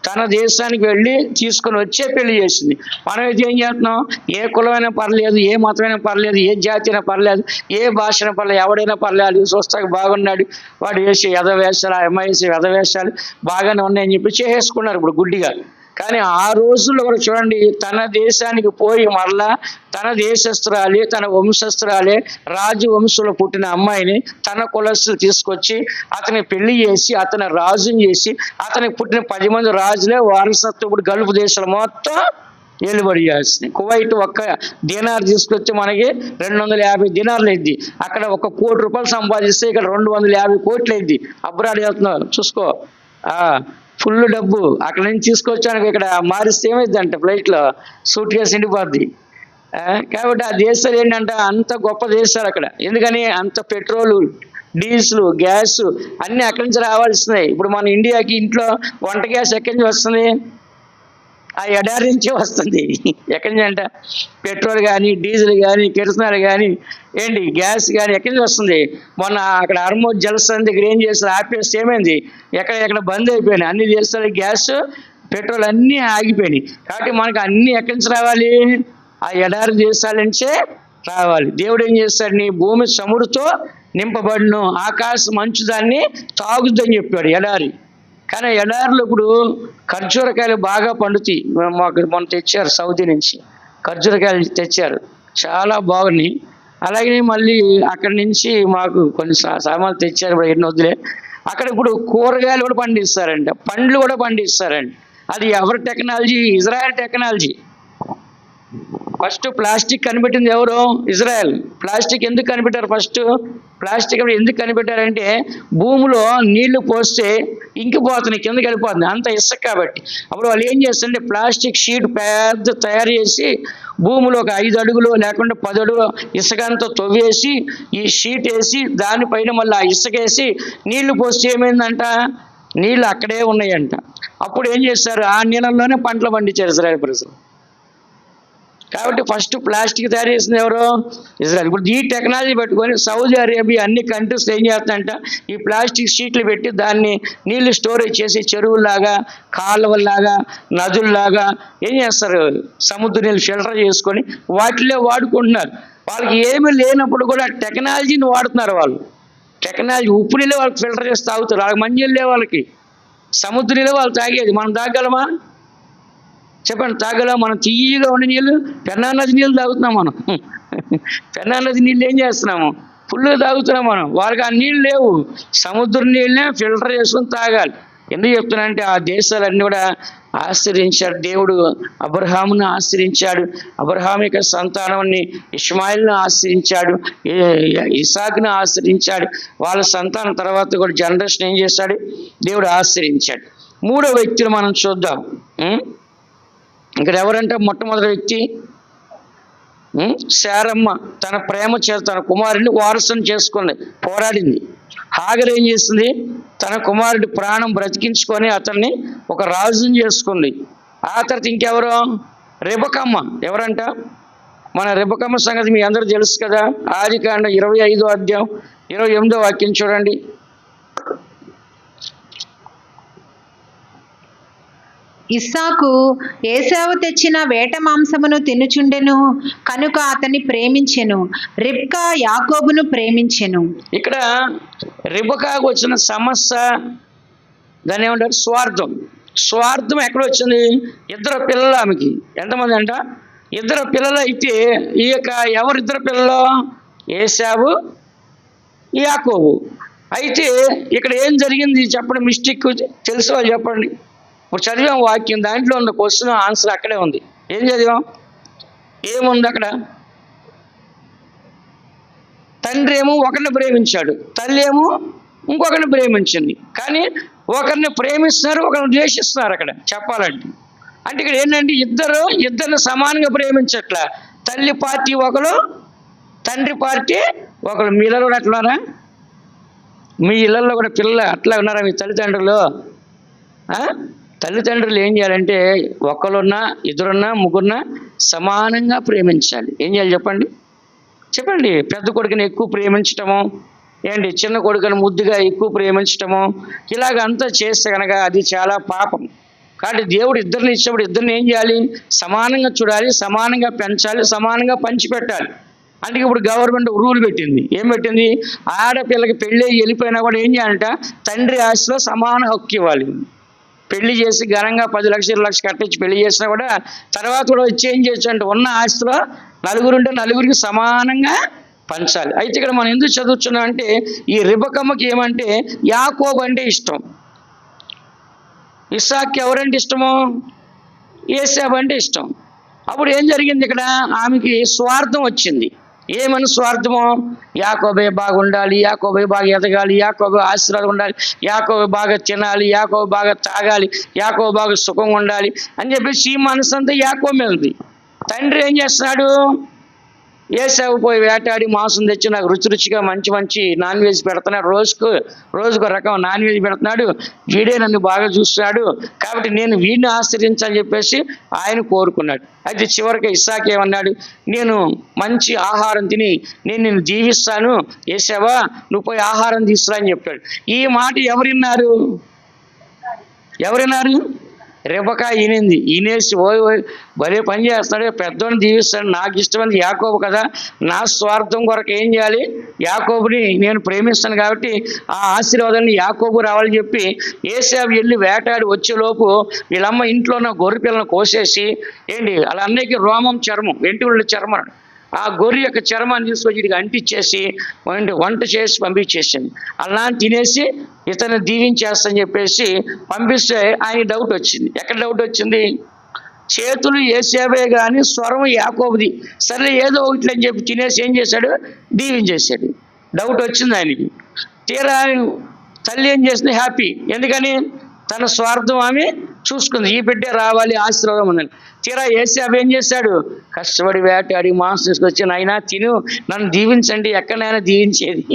తన దేశానికి వెళ్ళి తీసుకుని వచ్చే పెళ్లి చేసింది. మనమైతే ఏం చేస్తున్నాం? ఏ కులమైనా పర్లేదు, ఏ మతమైనా పర్లేదు, ఏ జాతి అయినా పర్లేదు, ఏ భాష అయినా పర్లేదు, ఎవడైనా పర్లేదు, చూస్తాక బాగున్నాడు, వాడు వేసి ఎదవేషాలు, ఆ అమ్మాయి వేసి ఎదవేషాలు బాగానే ఉన్నాయని చెప్పి చేసేసుకున్నారు ఇప్పుడు గుడ్డిగా. కానీ ఆ రోజుల్లో కూడా చూడండి, తన దేశానికి పోయి మరలా తన దేశస్తురాలే, తన వంశస్తురాలే, రాజు వంశంలో పుట్టిన అమ్మాయిని తన కులస్తులు తీసుకొచ్చి అతని పెళ్లి చేసి అతని రాజుని చేసి అతనికి పుట్టిన 10 మంది రాజులే వారసత్వం ఇప్పుడు గల్ఫ్ దేశాలు మొత్తం ఏలుబడి చేస్తుంది. కువైట్ ఒక్క దినార్ తీసుకొచ్చి మనకి 250 దినార్లు అయింది. అక్కడ 1 కోటి రూపాయలు సంపాదిస్తే ఇక్కడ 250 కోట్లు అయింది. అబ్రాడ్ వెళ్తున్నారు చూసుకో, ఫుల్ డబ్బు. అక్కడ నుంచి తీసుకొచ్చాను, ఇక్కడ మారిస్తే ఏమైందంటే ఫ్లైట్లో సూట్ కేసు నిండిపోద్ది. కాబట్టి ఆ దేశాలు ఏంటంటే అంత గొప్ప దేశాలు అక్కడ. ఎందుకని? అంత పెట్రోలు, డీజిల్, గ్యాస్ అన్నీ అక్కడి నుంచి రావాల్సినాయి. ఇప్పుడు మన ఇండియాకి ఇంట్లో వంట గ్యాస్ ఎక్కడి నుంచి వస్తుంది? ఆ ఎడారి నుంచే వస్తుంది. ఎక్కడి నుంచి అంట? పెట్రోల్ కానీ, డీజిల్ కానీ, కిరసనాలు కానీ, గ్యాస్ కానీ ఎక్కడి నుంచి వస్తుంది? మొన్న అక్కడ హర్మోజ్ జలసంధి దగ్గర ఏం చేస్తారు? ఆపేస్తే ఏమైంది? ఎక్కడ బంద్ అయిపోయినాయి. అన్ని దేశాలు గ్యాస్, పెట్రోల్ అన్నీ ఆగిపోయినాయి. కాబట్టి మనకు అన్నీ ఎక్కడి నుంచి రావాలి? ఆ ఎడారి దేశాల నుంచే రావాలి. దేవుడు ఏం చేస్తాడు? నీ భూమి చమురుతో నింపబడును, ఆకాశం మంచు దాన్ని తాగుద్దని చెప్పాడు ఎడారి. కానీ ఎడారిలో ఇప్పుడు ఖర్జూరకాయలు బాగా పండుతాయి. మాకు మొన్న తెచ్చారు సౌదీ నుంచి ఖర్జూరకాయలు తెచ్చారు, చాలా బాగున్నాయి. అలాగే మళ్ళీ అక్కడి నుంచి మాకు కొన్ని సామాన్లు తెచ్చారు, ఇప్పుడు ఎన్ని వద్దులే. అక్కడ ఇప్పుడు కూరగాయలు కూడా పండిస్తారంట, పండ్లు కూడా పండిస్తారంట. అది ఎవరి technology? Israel technology. First plastic కనిపెట్టింది ఎవరు? ఇజ్రాయెల్. ప్లాస్టిక్ ఎందుకు కనిపెట్టారు? ఫస్ట్ ప్లాస్టిక్ ఎందుకు కనిపెట్టారంటే భూమిలో నీళ్లు పోస్తే ఇంకిపోతున్నాయి, కిందకి వెళ్ళిపోతుంది, అంత ఇసుక కాబట్టి. అప్పుడు వాళ్ళు ఏం చేస్తారంటే ప్లాస్టిక్ షీట్ పెద్ద తయారు చేసి భూమిలో ఒక 5 అడుగులు లేకుండా 10 అడుగులు ఇసుకంతా తవ్వేసి ఈ షీట్ వేసి దానిపైన మళ్ళీ ఆ ఇసుక వేసి నీళ్లు పోస్తే ఏమైందంట? నీళ్ళు అక్కడే ఉన్నాయంట. అప్పుడు ఏం చేస్తారు? ఆ నీళ్ళల్లోనే పంటలు పండించారు ఇజ్రాయెల్ ప్రజలు. కాబట్టి ఫస్ట్ ప్లాస్టిక్ తయారు చేసింది ఎవరు? ఇజ్రాయెల్. ఇప్పుడు ఈ టెక్నాలజీ పెట్టుకొని సౌదీ అరేబియా అన్ని కంట్రీస్ ఏం చేస్తుందంట? ఈ ప్లాస్టిక్ షీట్లు పెట్టి దాన్ని నీళ్లు స్టోరేజ్ చేసి చెరువుల్లాగా, కాలువల్లాగా, నదుల్లాగా ఏం చేస్తారు? సముద్ర నీళ్ళు ఫిల్టర్ చేసుకొని వాటిలో వాడుకుంటున్నారు. వాళ్ళకి ఏమీ లేనప్పుడు కూడా టెక్నాలజీని వాడుతున్నారు వాళ్ళు. టెక్నాలజీ ఉప్పు నీళ్ళే వాళ్ళకి ఫిల్టర్ చేసి తాగుతారు. వాళ్ళకి మంచి నీళ్ళే వాళ్ళకి, సముద్ర నీళ్ళే వాళ్ళు తాగేది. మనం తాగలమా చెప్పండి? తాగల. మనం తీయగా ఉండే నీళ్ళు పెన్నా నది నీళ్ళు తాగుతున్నాం. మనం పెన్నా నది నీళ్ళు ఏం చేస్తున్నాము? ఫుల్గా తాగుతున్నాం మనం. వాళ్ళకి ఆ నీళ్ళు లేవు, సముద్రం నీళ్ళనే ఫిల్టర్ చేసుకుని తాగాలి. ఎందుకు చెప్తున్నానంటే ఆ దేశాలన్నీ కూడా ఆశ్రయించాడు దేవుడు. అబ్రహామును ఆశ్రయించాడు, అబ్రహాం యొక్క సంతానాన్ని ఇష్మాయిల్ను ఆశ్రయించాడు, ఇసాకును ఆశ్రయించాడు. వాళ్ళ సంతానం తర్వాత కూడా జనరేషన్ ఏం చేశాడు, దేవుడు ఆశ్రయించాడు. మూడో వ్యక్తిని మనం చూద్దాం. ఇక్కడ ఎవరంటే మొట్టమొదటి వ్యక్తి శారమ్మ తన ప్రేమ చేత తన కుమారుడిని వారసుని చేసుకుంది, పోరాడింది. హాగర్ ఏం చేసింది, తన కుమారుడి ప్రాణం బ్రతికించుకొని అతన్ని ఒక రాజుని చేసుకుంది. ఆ తర్వాత ఇంకెవరు, రెబకమ్మ. ఎవరంట, మన రెబకమ్మ సంగతి మీ అందరూ తెలుసు కదా. ఆదికాండం 25వ అధ్యాయం 28వ వాక్యం చూడండి. ఇస్సాకు ఏశావు తెచ్చిన వేట మాంసమును తినుచుండెను కనుక అతన్ని ప్రేమించెను. రిబ్కా యాకోబును ప్రేమించెను. ఇక్కడ రిబకాకు వచ్చిన సమస్య దాన్ని ఏమంటారు, స్వార్థం. స్వార్థం ఎక్కడ వచ్చింది, ఇద్దరు పిల్లలు ఆమెకి. ఎంతమంది అంట, ఇద్దరు పిల్లలు. అయితే ఈ యొక్క ఎవరిద్దరు పిల్లలు, ఏశావు యాకోబు. అయితే ఇక్కడ ఏం జరిగింది చెప్పండి, మిస్టేక్ తెలుసు వాళ్ళు చెప్పండి. ఇప్పుడు చదివాం వాక్యం, దాంట్లో ఉన్న క్వశ్చన్ ఆన్సర్ అక్కడే ఉంది. ఏం చదివాం, ఏముంది అక్కడ, తండ్రి ఏమో ఒకరిని ప్రేమించాడు, తల్లి ఏమో ఇంకొకరిని ప్రేమించింది. కానీ ఒకరిని ప్రేమిస్తున్నారు, ఒకరిని ద్వేషిస్తున్నారు అక్కడ చెప్పాలంటే. అంటే ఇక్కడ ఏంటంటే ఇద్దరిని సమానంగా ప్రేమించట్లా. తల్లి పార్టీ ఒకరు, తండ్రి పార్టీ ఒకరు. మీ ఇళ్ళలో కూడా అట్లానా, మీ ఇళ్ళల్లో కూడా పిల్లలు అట్లా ఉన్నారా మీ తల్లిదండ్రులు? తల్లిదండ్రులు ఏం చేయాలంటే ఒకరున్నా ఇద్దరున్నా ముగ్గురున్నా సమానంగా ప్రేమించాలి. ఏం చేయాలి చెప్పండి, చెప్పండి. పెద్ద కొడుకుని ఎక్కువ ప్రేమించటము, ఏంటి చిన్న కొడుకుని ముద్దుగా ఎక్కువ ప్రేమించటము, ఇలాగంతా చేస్తే కనుక అది చాలా పాపం. కాబట్టి దేవుడు ఇద్దరిని ఇచ్చినప్పుడు ఇద్దరిని ఏం చేయాలి, సమానంగా చూడాలి, సమానంగా పెంచాలి, సమానంగా పంచిపెట్టాలి. అంటే ఇప్పుడు గవర్నమెంట్ రూల్ పెట్టింది. ఏం పెట్టింది, ఆడపిల్లకి పెళ్ళి వెళ్ళిపోయినా కూడా ఏం చేయాలంట, తండ్రి ఆస్తిలో సమాన హక్కు ఇవ్వాలి. పెళ్లి చేసి ఘనంగా 10 లక్షలు 20 లక్షలు కట్టించి పెళ్లి చేసినా కూడా తర్వాత కూడా వచ్చి ఏం చేయొచ్చు అంటే ఉన్న ఆస్తిలో నలుగురుంటే నలుగురికి సమానంగా పంచాలి. అయితే ఇక్కడ మనం ఎందుకు చదువుతున్నాం అంటే ఈ రిబకమ్మకి ఏమంటే యాకోబు అంటే ఇష్టం, ఇస్సాక్కి ఎవరంటే ఇష్టమో, ఏశావు అంటే ఇష్టం. అప్పుడు ఏం జరిగింది, ఇక్కడ ఆమెకి స్వార్థం వచ్చింది. ఏమని స్వార్థమో, యాకోబే బాగుండాలి, యాకోబే బాగా ఎదగాలి, యాకోబే ఆశీర్వాదం ఉండాలి, యాకోబే బాగా తినాలి, యాకోబే బాగా తాగాలి, యాకోబే బాగా సుఖంగా ఉండాలి అని చెప్పేసి ఈ మనసు అంతా యాకోబు మీద ఉంది. తండ్రి ఏం చేస్తున్నాడు, ఏశావు పోయి వేటాడి మాంసం తెచ్చి నాకు రుచిగా మంచి నాన్ వెజ్ పెడుతున్నాడు, రోజుకు రకం నాన్ వెజ్ పెడుతున్నాడు, వీడే నన్ను బాగా చూస్తున్నాడు కాబట్టి నేను వీడిని ఆశ్రయించాలని చెప్పేసి ఆయన కోరుకున్నాడు. అయితే చివరికి ఇస్సాకు ఏమన్నాడు, నేను మంచి ఆహారం తిని నేను నిన్ను దీవిస్తాను, ఏశావా నువ్వు పోయి ఆహారం తీసుకురా అని చెప్పాడు. ఈ మాట ఎవరిన్నారు, రెబకా ఈనింది. ఈనేసి భలే పని చేస్తాడు, పెద్దోడిని దీవిస్తాడు, నాకు ఇష్టమైనది యాకోబు కదా, నా స్వార్థం కొరకు ఏం చేయాలి, యాకోబుని నేను ప్రేమిస్తాను కాబట్టి ఆ ఆశీర్వాదాన్ని యాకోబు రావాలని చెప్పి ఏశావు వెళ్ళి వేటాడి వచ్చేలోపు వీళ్ళమ్మ ఇంట్లో ఉన్న గొర్రె పిల్లను కోసేసి ఏంటి అలా అన్నయ్యకి రోమం చర్మం వెంట్రుకల చర్మం ఆ గొర్రె యొక్క చర్మాన్ని తీసుకొచ్చి వీడికి అంటించేసి వంట చేసి పంపించేసింది. అలా తినేసి ఇతను దీవించేస్తని చెప్పేసి పంపిస్తే ఆయన డౌట్ వచ్చింది. ఎక్కడ డౌట్ వచ్చింది, చేతులు ఏశావే కానీ స్వరం యాకోబుది, సరే ఏదో ఒకటి అని చెప్పి తినేసి ఏం చేశాడు, దీవించేశాడు. డౌట్ వచ్చింది ఆయనకి. తీరా తల్లి ఏం చేసింది, హ్యాపీ. ఎందుకని తన స్వార్థం ఆమె చూసుకుంది, ఈ బిడ్డే రావాలి ఆశీర్వాదం ఉందని. తీరా ఏశావు ఏం చేశాడు, కష్టపడి వేటాడి మాంసం తీసుకొచ్చి నాయనా తిను, నన్ను దీవించండి, ఎక్కడైనా దీవించేది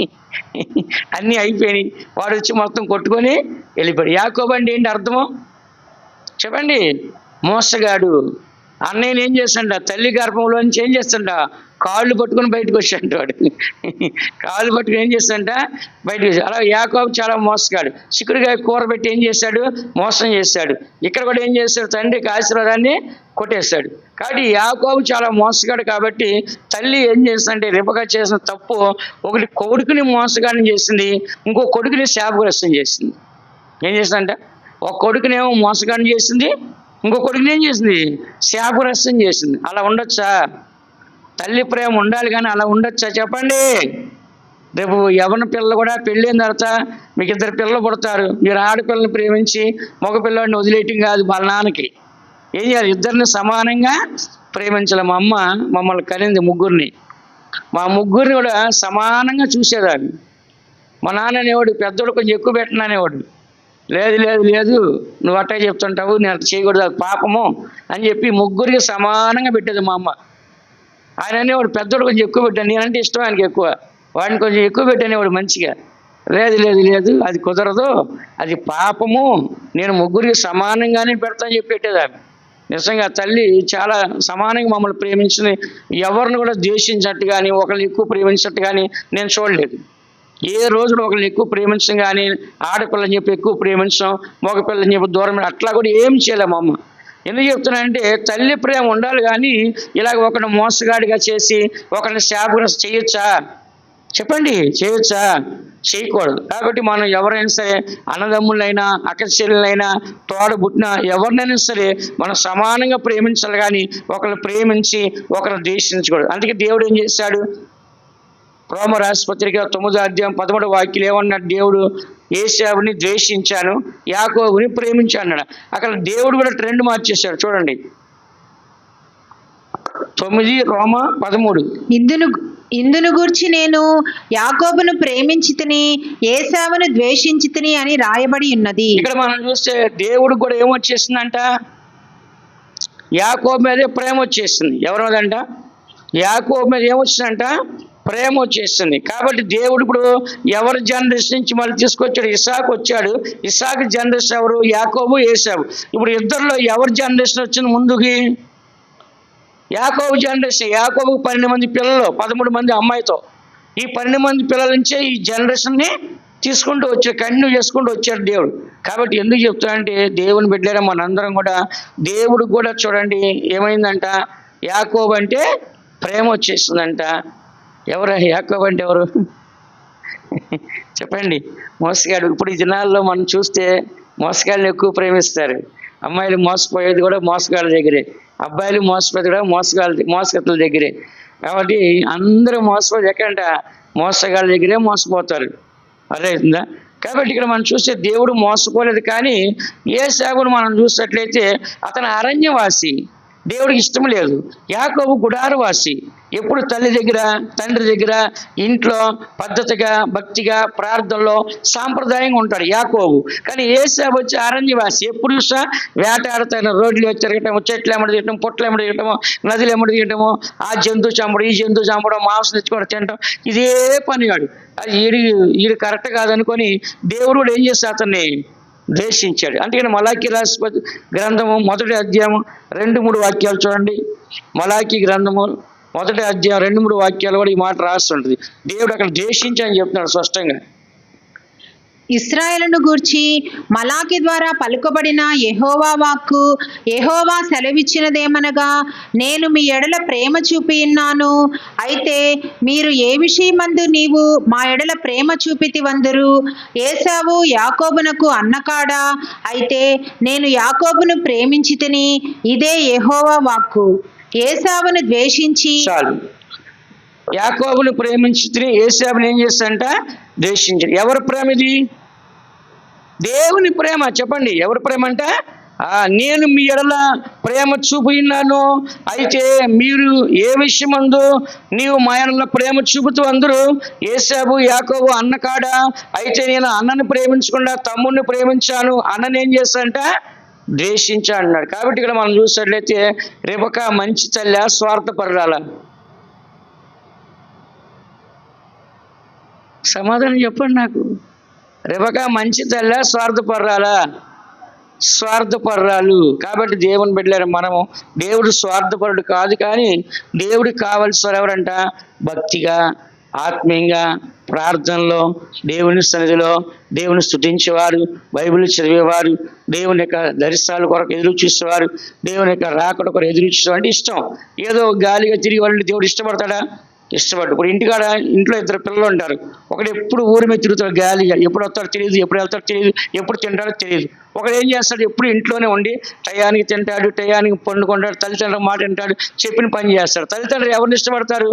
అన్నీ అయిపోయినాయి. వాడు వచ్చి మొత్తం కొట్టుకొని వెళ్ళిపోయాడు. యాకోబు అంటే ఏంటి అర్థము చెప్పండి, మోసగాడు. అన్నయ్యని ఏం చేస్తాంట, తల్లి గర్భంలో నుంచి ఏం చేస్తాంట, కాళ్ళు పట్టుకుని బయటకు వచ్చాడు. వాడు కాళ్ళు పట్టుకుని ఏం చేస్తాంట బయటకు వచ్చాడు. అలా యాకోబు చాలా మోసగాడు. చిక్కుడుకాయ కూర పెట్టి ఏం చేశాడు, మోసం చేశాడు. ఇక్కడ కూడా ఏం చేశాడు, తండ్రికి ఆశీర్వాదాన్ని కొట్టేశాడు. కాబట్టి యాకోబు చాలా మోసగాడు. కాబట్టి తల్లి ఏం చేస్తుందంటే రిబకా చేసిన తప్పు, ఒకటి కొడుకుని మోసగాడిని చేసింది, ఇంకో కొడుకుని శాపగ్రస్తం చేసింది. ఏం చేసిందంట, ఒక కొడుకునేమో మోసగాడిని చేసింది, ఇంకో కొడుకుని ఏం చేసింది, శాపగ్రస్తం చేసింది. అలా ఉండొచ్చా, తల్లి ప్రేమ ఉండాలి కానీ అలా ఉండొచ్చా చెప్పండి, రేపు యవ్వన పిల్లలు కూడా పెళ్ళైన తర్వాత మీకు 2 పిల్లలు పుడతారు. మీరు ఆడపిల్లని ప్రేమించి మగ పిల్లాడిని వదిలేయటం కాదు, వాళ్ళ నాన్నకి ఏం చేయాలి, ఇద్దరిని సమానంగా ప్రేమించాలి. మా అమ్మ మమ్మల్ని కనింది ముగ్గురిని, మా ముగ్గురిని కూడా సమానంగా చూసేదాన్ని. మా నాన్న అనేవాడు, పెద్దోడు కొంచెం ఎక్కువ పెట్టననేవాడు. లేదు లేదు లేదు, నువ్వు అట్టే చెప్తుంటావు, నేను అట్లా చేయకూడదు, అది పాపము అని చెప్పి ముగ్గురికి సమానంగా పెట్టేది మా అమ్మ. ఆయన అనేవాడు, పెద్దోడు కొంచెం ఎక్కువ పెట్టాను, నేనంటే ఇష్టం ఆయనకి ఎక్కువ, వాడిని కొంచెం ఎక్కువ పెట్టనేవాడు మంచిగా. లేదు లేదు లేదు, అది కుదరదు, అది పాపము, నేను ముగ్గురికి సమానంగానే పెడతానని చెప్పి పెట్టేదాన్ని. నిజంగా తల్లి చాలా సమానంగా మమ్మల్ని ప్రేమించింది. ఎవరిని కూడా ద్వేషించినట్టు కానీ ఒకరిని ఎక్కువ ప్రేమించినట్టు కానీ నేను చూడలేదు. ఏ రోజున ఒకరిని ఎక్కువ ప్రేమించడం కానీ, ఆడపిల్లని చెప్పి ఎక్కువ ప్రేమించడం, మగపిల్లని చెప్పి దూరం అట్లా కూడా ఏం చేయలేము మా అమ్మ. ఎందుకు చెప్తున్నానంటే తల్లి ప్రేమ ఉండాలి, కానీ ఇలాగ ఒకరిని మోసగాడిగా చేసి ఒకరిని శాపగా చేయొచ్చా చెప్పండి, చేయొచ్చా? చేయకూడదు. కాబట్టి మనం ఎవరైనా సరే, అన్నదమ్ములైనా అక్కచెల్లెలైనా తోడబుట్టిన ఎవరినైనా సరే మనం సమానంగా ప్రేమించాలి, కానీ ఒకరిని ప్రేమించి ఒకరిని ద్వేషించకూడదు. అందుకే దేవుడు ఏం చేశాడు, రోమ రాష్ట్రపత్రిక 9వ అధ్యాయం 13వ వాక్యం ఏమన్నాడు, దేవుడు ఏశావుని ద్వేషించాను, యాకోబుని ప్రేమించాను అన్నాడు. అక్కడ దేవుడు కూడా ట్రెండ్ మార్చేశాడు. చూడండి 9 రోమ 13. ఇందును గూర్చి నేను యాకోబును ప్రేమించితిని, ఏశావును ద్వేషించితిని అని రాయబడి ఉన్నది. ఇక్కడ మనం చూస్తే దేవుడికి కూడా ఏమొచ్చేసిందంట, యాకోబు మీదే ప్రేమ వచ్చేసింది. ఎవరి మీదంట, యాకోబు మీద ఏమొచ్చిందంట, ప్రేమ వచ్చేసింది. కాబట్టి దేవుడు ఇప్పుడు ఎవరి జనరేషన్ నుంచి మళ్ళీ తీసుకొచ్చాడు, ఇస్సాకు వచ్చాడు. ఇస్సాకు జనరేషన్ ఎవరు, యాకోబు ఏశావు. ఇప్పుడు ఇద్దరిలో ఎవరి జనరేషన్ వచ్చింది ముందుకి, యాకోబు జనరేషన్. యాకోబు 12 మంది పిల్లలు, 13 మంది అమ్మాయితో. ఈ 12 మంది పిల్లల నుంచే ఈ జనరేషన్ని తీసుకుంటూ వచ్చాడు, కంటిన్యూ చేసుకుంటూ వచ్చాడు దేవుడు. కాబట్టి ఎందుకు చెప్తానంటే దేవుని బిడ్డలారా, మనందరం కూడా దేవుడికి కూడా చూడండి ఏమైందంట, యాకోబు అంటే ప్రేమ వచ్చేసిందంట. ఎవరు యాకోబు అంటే ఎవరు చెప్పండి, మోసగాడు. ఇప్పుడు ఈ దినాల్లో మనం చూస్తే మోసగాళ్ళని ఎక్కువ ప్రేమిస్తారు. అమ్మాయిలు మోసపోయేది కూడా మోసగాళ్ళ దగ్గరే, అబ్బాయిలు మోసపోయేది కూడా మోసగత్తుల దగ్గరే. కాబట్టి అందరూ మోసపోయేది ఎక్కడంట, మోసగాళ్ళ దగ్గరే మోసపోతారు. అర్థమవుతుందా? కాబట్టి ఇక్కడ మనం చూస్తే దేవుడు మోసపోలేదు. కానీ ఏశావును మనం చూసినట్లయితే అతను అరణ్యవాసి, దేవుడికి ఇష్టం లేదు. యాకోబు గుడారవాసి, ఎప్పుడు తల్లి దగ్గర తండ్రి దగ్గర ఇంట్లో పద్ధతిగా భక్తిగా ప్రార్థనలో సాంప్రదాయంగా ఉంటాడు యాకోబు. కానీ ఏశావు వచ్చి అరణ్యవాసి, ఎప్పుడు చూసా వేటాడుతాను, రోడ్లు తిరగటము, చెట్లు ఎమ్మడి తిరగటం, పొట్లు ఎమ్మడి తిరగటము, నదులు ఎమ్మడి తిరగటము, ఆ జంతువు చంపడం, ఈ జంతువు చంపడం, మాంసం తెచ్చుకోవడం, తినటం, ఇదే పని వాడు. అది ఈడు కరెక్ట్ కాదనుకొని దేవుడు కూడా ఏం చేస్తే అతన్ని ద్వేషించాడు. అందుకని మలాకి రాష్ట్రపతి గ్రంథము 1వ అధ్యాయం 2-3 వాక్యాలు చూడండి. మలాకి గ్రంథము 1వ అధ్యాయం 2-3 వాక్యాలు కూడా ఈ మాట రాస్తుంటుంది. దేవుడు అక్కడ ద్వేషించని చెప్తున్నాడు స్పష్టంగా. ఇశ్రాయేలును గూర్చి మలాకి ద్వారా పలుకబడిన యెహోవా వాక్కు, యెహోవా సెలవిచ్చినదేమనగా, నేను మీ ఎడల ప్రేమ చూపియున్నాను, అయితే మీరు ఏ విషయమందు నీవు మా ఎడల ప్రేమ చూపితివందురు. ఏశావు యాకోబునకు అన్నకాడా, అయితే నేను యాకోబును ప్రేమించితిని, ఇదే యెహోవా వాక్కు. ఏశావును ద్వేషించి, చాలు, యాకోబును ప్రేమించి ఏశావుని ఏం చేస్తాడంట, ద్వేషించాడు. ఎవరి ప్రేమ ఇది, దేవుని ప్రేమ. చెప్పండి, ఎవరి ప్రేమ అంట, నేను మీ ఎడల ప్రేమ చూపినాను, అయితే మీరు ఏ విషయమందు నీవు మా ఎడల ప్రేమ చూపుతూ అందరూ. ఏశావు యాకోబు అన్న కాడా, అయితే నేను అన్నని ప్రేమించకుండా తమ్ముడిని ప్రేమించాను, అన్నని ఏం చేస్తాడంట, ద్వేషించా అన్నాడు. కాబట్టి ఇక్కడ మనం చూసినట్లయితే రెబెకా మంచి తల్లి, స్వార్థపరురాలా? సమాధానం చెప్పండి నాకు. రెబెకా మంచి తల్లి, స్వార్థపరురాలా? స్వార్థపరురాలు. కాబట్టి దేవుని బిడ్డలారా, మనము దేవుడు స్వార్థపరుడు కాదు, కానీ దేవుడికి కావలసిన వారు ఎవరంట, భక్తిగా ఆత్మీయంగా ప్రార్థనలో దేవుని సన్నిధిలో దేవుని స్తుతించేవారు, బైబిల్ చదివేవారు, దేవుని యొక్క దర్శనాల కొరకు ఎదురు చూసేవారు, దేవుని యొక్క రాకడ కొరకు ఎదురు చూసేవారు. అంటే ఇష్టం. ఏదో గాలిగా తిరిగి వాళ్ళని దేవుడు ఇష్టపడతాడా? ఇష్టపడ్డు. ఇప్పుడు ఇంటికాడ ఇంట్లో 2 పిల్లలు ఉంటారు. ఒకడు ఎప్పుడు ఊరి మీద తిరుగుతాడు గాలిగా, ఎప్పుడు వస్తాడో తెలియదు, ఎప్పుడు వెళ్తాడో తెలియదు, ఎప్పుడు తింటాడో తెలియదు. ఒకడు ఏం చేస్తాడు, ఎప్పుడు ఇంట్లోనే ఉండి టయానికి తింటాడు, టయానికి పండుకుంటాడు, తల్లిదండ్రుల మాట వింటాడు, చెప్పిన పని చేస్తాడు. తల్లిదండ్రులు ఎవరిని ఇష్టపడతారు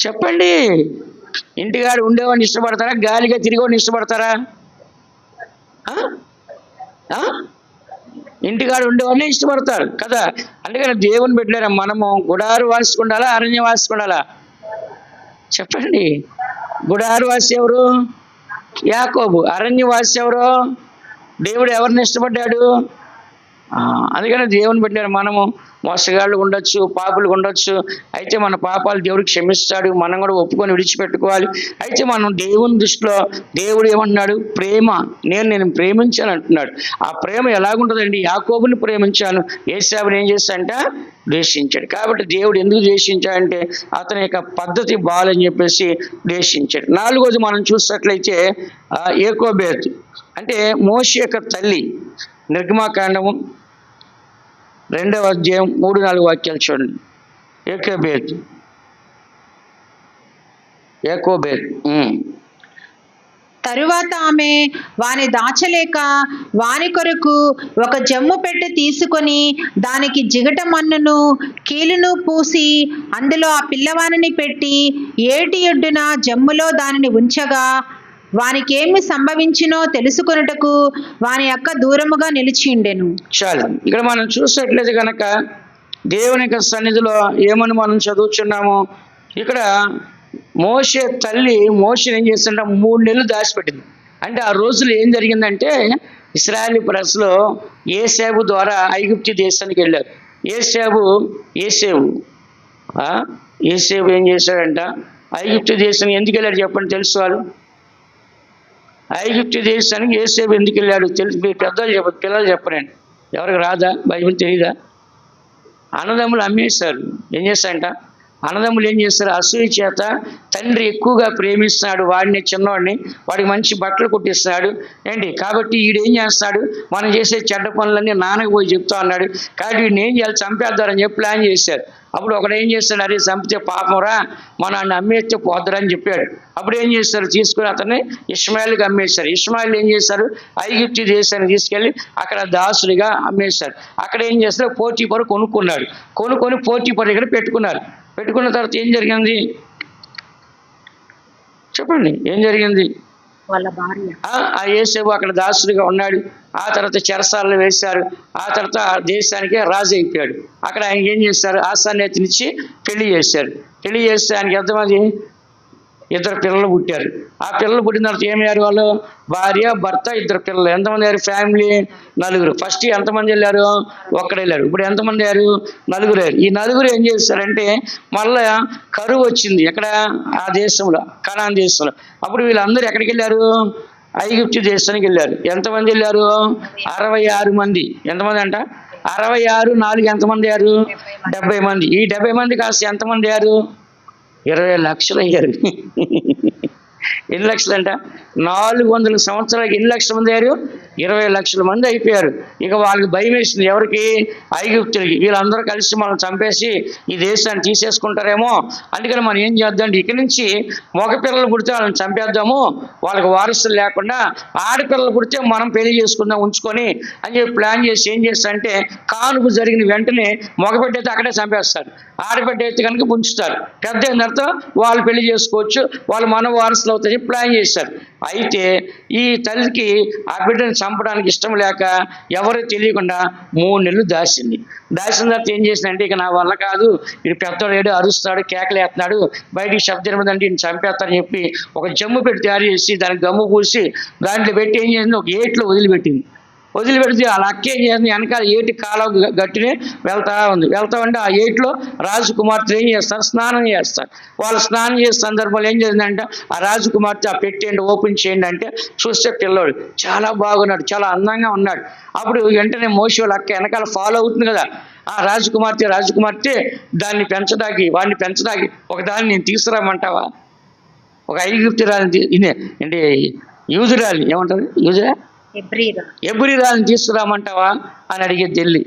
చెప్పండి? ఇంటికాడ ఉండేవాడిని ఇష్టపడతారా, గాలిగా తిరిగేవాడిని ఇష్టపడతారా? ఇంటికాడ ఉండేవాడిని ఇష్టపడతారు కదా. అందుకని దేవుని బిడ్డలారా, మనము గుడారు వాసి ఉండాలా, అరణ్యవాసి ఉండాలా? చెప్పండి. గుడారు వాసి ఎవరు? యాకోబు. అరణ్యవాసి ఎవరు? దేవుడు ఎవరిని ఇష్టపడ్డాడు? అందుకని దేవుని బిడ్డలారా, మనము మోసగాళ్ళు ఉండొచ్చు, పాపులు ఉండొచ్చు. అయితే మన పాపాలు దేవుడు క్షమిస్తాడు, మనం కూడా ఒప్పుకొని విడిచిపెట్టుకోవాలి. అయితే మనం దేవుని దృష్టిలో దేవుడు ఏమంటున్నాడు? ప్రేమ. నేను ప్రేమించాను అంటున్నాడు. ఆ ప్రేమ ఎలాగుంటుందండి? యాకోబుని ప్రేమించాను, ఏశావుని ఏం చేస్తాడంట? ద్వేషించాడు. కాబట్టి దేవుడు ఎందుకు ద్వేషించాడంటే అతని యొక్క పద్ధతి బాలని చెప్పేసి ద్వేషించాడు. 4వది మనం చూసినట్లయితే ఏకోబేత్ అంటే మోషే యొక్క తల్లి. నిర్గమాకాండము 2వ అధ్యాయం 3-4 వాక్యాలు చూడండి. ఏకోబేత్. తరువాత ఆమె వాని దాచలేక వాని కొరకు ఒక జమ్ము పెట్టె తీసుకొని దానికి జిగట మన్నును కీలును పూసి అందులో ఆ పిల్లవానిని పెట్టి ఏటి ఒడ్డున జమ్ములో దానిని ఉంచగా వానికేమి సంభవించినో తెలుసుకొనుటకు వాని అక్క దూరముగా నిలిచి ఉండెను. చాలు. ఇక్కడ మనం చూసినట్లయితే కనుక దేవుని యొక్క సన్నిధిలో ఏమని మనం చదువుచున్నాము? ఇక్కడ మోషే తల్లి మోషేని ఏం చేస్తుంటే 3 నెలలు దాచిపెట్టింది. అంటే ఆ రోజులు ఏం జరిగిందంటే ఇశ్రాయేలు ప్రజలు ఏసేవు ద్వారా ఐగుప్తు దేశానికి వెళ్ళారు. ఏసేవు ఏం చేశాడంట? ఐగుప్తు దేశానికి ఎందుకు వెళ్ళాడు చెప్పండి, తెలుసు వాళ్ళు? ఐగుప్తు దేశానికి ఏసేపు ఎందుకు వెళ్ళాడు తెలుసు? మీరు పెద్దలు పిల్లలు చెప్పరండి. ఎవరికి రాదా? బైబిల్ తెలీదా? అన్నదమ్ములు అమ్మేశారు. ఏం చేస్తారంట? అన్నదమ్ములు ఏం చేస్తారు? అసూయ చేత తండ్రి ఎక్కువగా ప్రేమిస్తున్నాడు వాడిని, చిన్నవాడిని, వాడికి మంచి బట్టలు కుట్టిస్తున్నాడు ఏంటి. కాబట్టి వీడు ఏం చేస్తాడు? మనం చేసే చెడ్డ పనులన్నీ నాన్నకు పోయి చెప్తా ఉన్నాడు. కాబట్టి వీడిని ఏం చేయాలి? చంపేద్దారని చెప్పి ప్లాన్ చేశారు. అప్పుడు ఒకడు ఏం చేస్తాడు? అరే చంపితే పాపంరా, మన అమ్మేస్తే పోద్దరని చెప్పాడు. అప్పుడు ఏం చేస్తారు? తీసుకుని అతన్ని ఇష్మాయిల్కి అమ్మేశారు. ఇష్మాయిల్ ఏం చేశారు? ఐగుప్తు దేశానికి తీసుకెళ్ళి అక్కడ దాసుడిగా అమ్మేశారు. అక్కడ ఏం చేస్తారు? పోటీపరు కొనుక్కున్నాడు. కొనుక్కొని పోటీపరు దగ్గర పెట్టుకున్నారు. పెట్టుకున్న తర్వాత ఏం జరిగింది చెప్పండి? ఏం జరిగింది? వాళ్ళ భార్య ఆ యేసేపు అక్కడ దాసుడిగా ఉన్నాడు. ఆ తర్వాత చెరసాలను వేశారు. ఆ తర్వాత ఆ దేశానికి రాజు అయిపోయాడు. అక్కడ ఆయనకి ఏం చేశారు? ఆసాన్యతనిచ్చి పెళ్లి చేశారు. పెళ్లి చేస్తే ఆయనకి ఎంతమంది? 2 పిల్లలు పుట్టారు. ఆ పిల్లలు పుట్టిన తర్వాత ఏమయ్యారు వాళ్ళు? భార్య, భర్త, 2 పిల్లలు. ఎంతమంది అయ్యారు? ఫ్యామిలీ 4. ఫస్ట్ ఎంతమంది వెళ్ళారు? ఒక్కడు వెళ్ళారు. ఇప్పుడు ఎంతమంది అయ్యారు? 4 అయ్యారు. ఈ 4 ఏం చేస్తారంటే మళ్ళా కరువు వచ్చింది. ఎక్కడ? ఆ దేశంలో, కనాన్ దేశంలో. అప్పుడు వీళ్ళందరూ ఎక్కడికి వెళ్ళారు? ఐగుప్తు దేశానికి వెళ్ళారు. ఎంతమంది వెళ్ళారు? 66 మంది. ఎంతమంది అంట? 66 4 ఎంతమంది అయ్యారు? 70 మంది. ఈ 70 మంది కాస్త ఎంతమంది అయ్యారు? 20 లక్షలు అయ్యారు. ఎన్ని లక్షలు అంట? 400 సంవత్సరాలకి ఎన్ని లక్షల మంది అయ్యారు? 20 లక్షల మంది అయిపోయారు. ఇక వాళ్ళకి భయం వేసింది. ఎవరికి? ఐగుప్తులకి. వీళ్ళందరూ కలిసి మనం చంపేసి ఈ దేశాన్ని తీసేసుకుంటారేమో, అందుకని మనం ఏం చేద్దాం? ఇక్కడి నుంచి మగ పిల్లలు పుడితే వాళ్ళని చంపేద్దాము, వాళ్ళకి వారసులు లేకుండా. ఆడపిల్లలు పుడితే మనం పెళ్లి చేసుకుందాం ఉంచుకొని అని చెప్పి ప్లాన్ చేసి ఏం చేస్తారంటే కానుపు జరిగిన వెంటనే మగబిడ్డ అయితే అక్కడే చంపేస్తారు, ఆడబిడ్డ అయితే కనుక ఉంచుతారు. పెద్ద అయిన తర్వాత వాళ్ళు పెళ్లి చేసుకోవచ్చు, వాళ్ళు మన వారసులు అవుతాయి ప్లాన్ చేశారు. అయితే ఈ తల్లికి ఆ బిడ్డను చంపడానికి ఇష్టం లేక ఎవరో తెలియకుండా 3 నెలలు దాచింది. దాచిన తర్వాత ఏం చేసిందంటే ఇక నా వల్ల కాదు, ఇది పెద్దవాడు అరుస్తాడు, కేకలు వేస్తున్నాడు, బయటికి శబ్దం అంటే ఈయన చంపేస్తారని చెప్పి ఒక జమ్ము పెట్టి తయారు చేసి దానికి గమ్ము పూసి దాంట్లో పెట్టి ఏం చేసింది? ఒక ఏట్లో వదిలిపెట్టింది. వదిలిపెడితే వాళ్ళ అక్క ఏం చేస్తుంది? వెనకాల ఏటి కాలం గట్టినే వెళ్తా ఉంది. వెళ్తా ఉంటే ఆ ఏట్లో రాజకుమార్తె ఏం చేస్తారు? స్నానం చేస్తారు. వాళ్ళు స్నానం చేసే సందర్భంలో ఏం చేసిందంటే ఆ రాజకుమార్తె ఆ పెట్టేయండి, ఓపెన్ చేయండి అంటే చూస్తే పిల్లోడు చాలా బాగున్నాడు, చాలా అందంగా ఉన్నాడు. అప్పుడు వెంటనే మోషే వాళ్ళ అక్క వెనకాల ఫాలో అవుతుంది కదా. ఆ రాజకుమార్తె వాడిని పెంచడానికి ఒక దాన్ని నేను తీసుకురామంటావా? ఒక ఐగుప్తురాలిని ఇదే అంటే యూదురాలి ఏమంటారు? ఎబ్రీరాని తీసుకురామంటావా అని అడిగేది తెల్లి.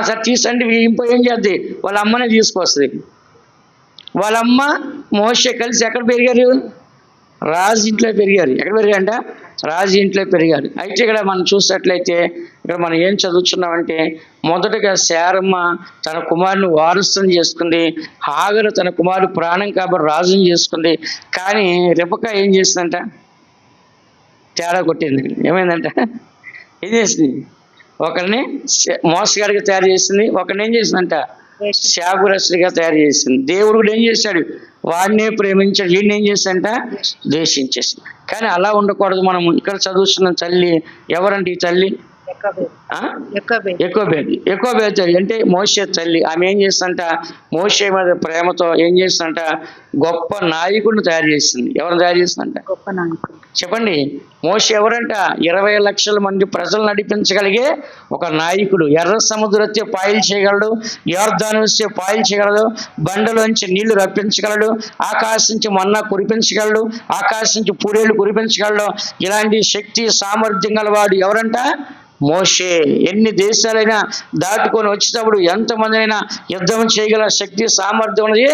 సార్ తీసుకుంటే ఇంపో ఏం చేద్ది? వాళ్ళ అమ్మనే తీసుకొస్తుంది. వాళ్ళ అమ్మ మోషే కలిసి ఎక్కడ పెరిగారు? రాజు ఇంట్లో పెరిగారు. ఎక్కడ పెరిగారంట? రాజు ఇంట్లో పెరిగారు. అయితే ఇక్కడ మనం చూసినట్లయితే ఇక్కడ మనం ఏం చదువుతున్నామంటే, మొదటగా శారమ్మ తన కుమారుని వారసుని చేసుకుంది. హాగరు తన కుమారుడు ప్రాణం కాబట్టి రాజుని చేసుకుంది. కానీ రెబెకా ఏం చేసిందంట? తేడా కొట్టింది. ఏమైందంట? ఏం చేసింది? ఒకరిని మోసగాడిగా తయారు చేసింది, ఒకరిని ఏం చేసిందంట? శాపగ్రస్తుడిగా తయారు చేసింది. దేవుడు కూడా ఏం చేశాడు? వాడినే ప్రేమించాడు, వీడిని ఏం చేశాడంట? ద్వేషించేసి. కానీ అలా ఉండకూడదు. మనం ఇక్కడ చదువుతున్న తల్లి ఎవరంటే ఈ తల్లి? యెకోబేదు అంటే మోషే తల్లి. ఆమె ఏం చేస్తుందంట? మోషే మీద ప్రేమతో ఏం చేస్తుందంట? గొప్ప నాయకుడిని తయారు చేసింది. ఎవరిని తయారు చేసిందంట? గొప్ప నాయకుడు. చెప్పండి. మోషే ఎవరంట? 20 లక్షల మంది ప్రజలు నడిపించగలిగే ఒక నాయకుడు. ఎర్ర సముద్రത്തെ పాయలు చేయగలడు, యోర్దాను వస్తే పాయలు చేయగలడు, బండలోంచి నీళ్లు రప్పించగలడు, ఆకాశం నుంచి మన్నా కురిపించగలడు, ఆకాశం నుంచి పూరేళ్లు కురిపించగలడు. ఇలాంటి శక్తి సామర్థ్యం గలవాడు ఎవరంట? మోషే. ఎన్ని దేశాలైనా దాటుకొని వచ్చేటప్పుడు ఎంతమంది అయినా యుద్ధం చేయగల శక్తి సామర్థ్యం ఉన్నది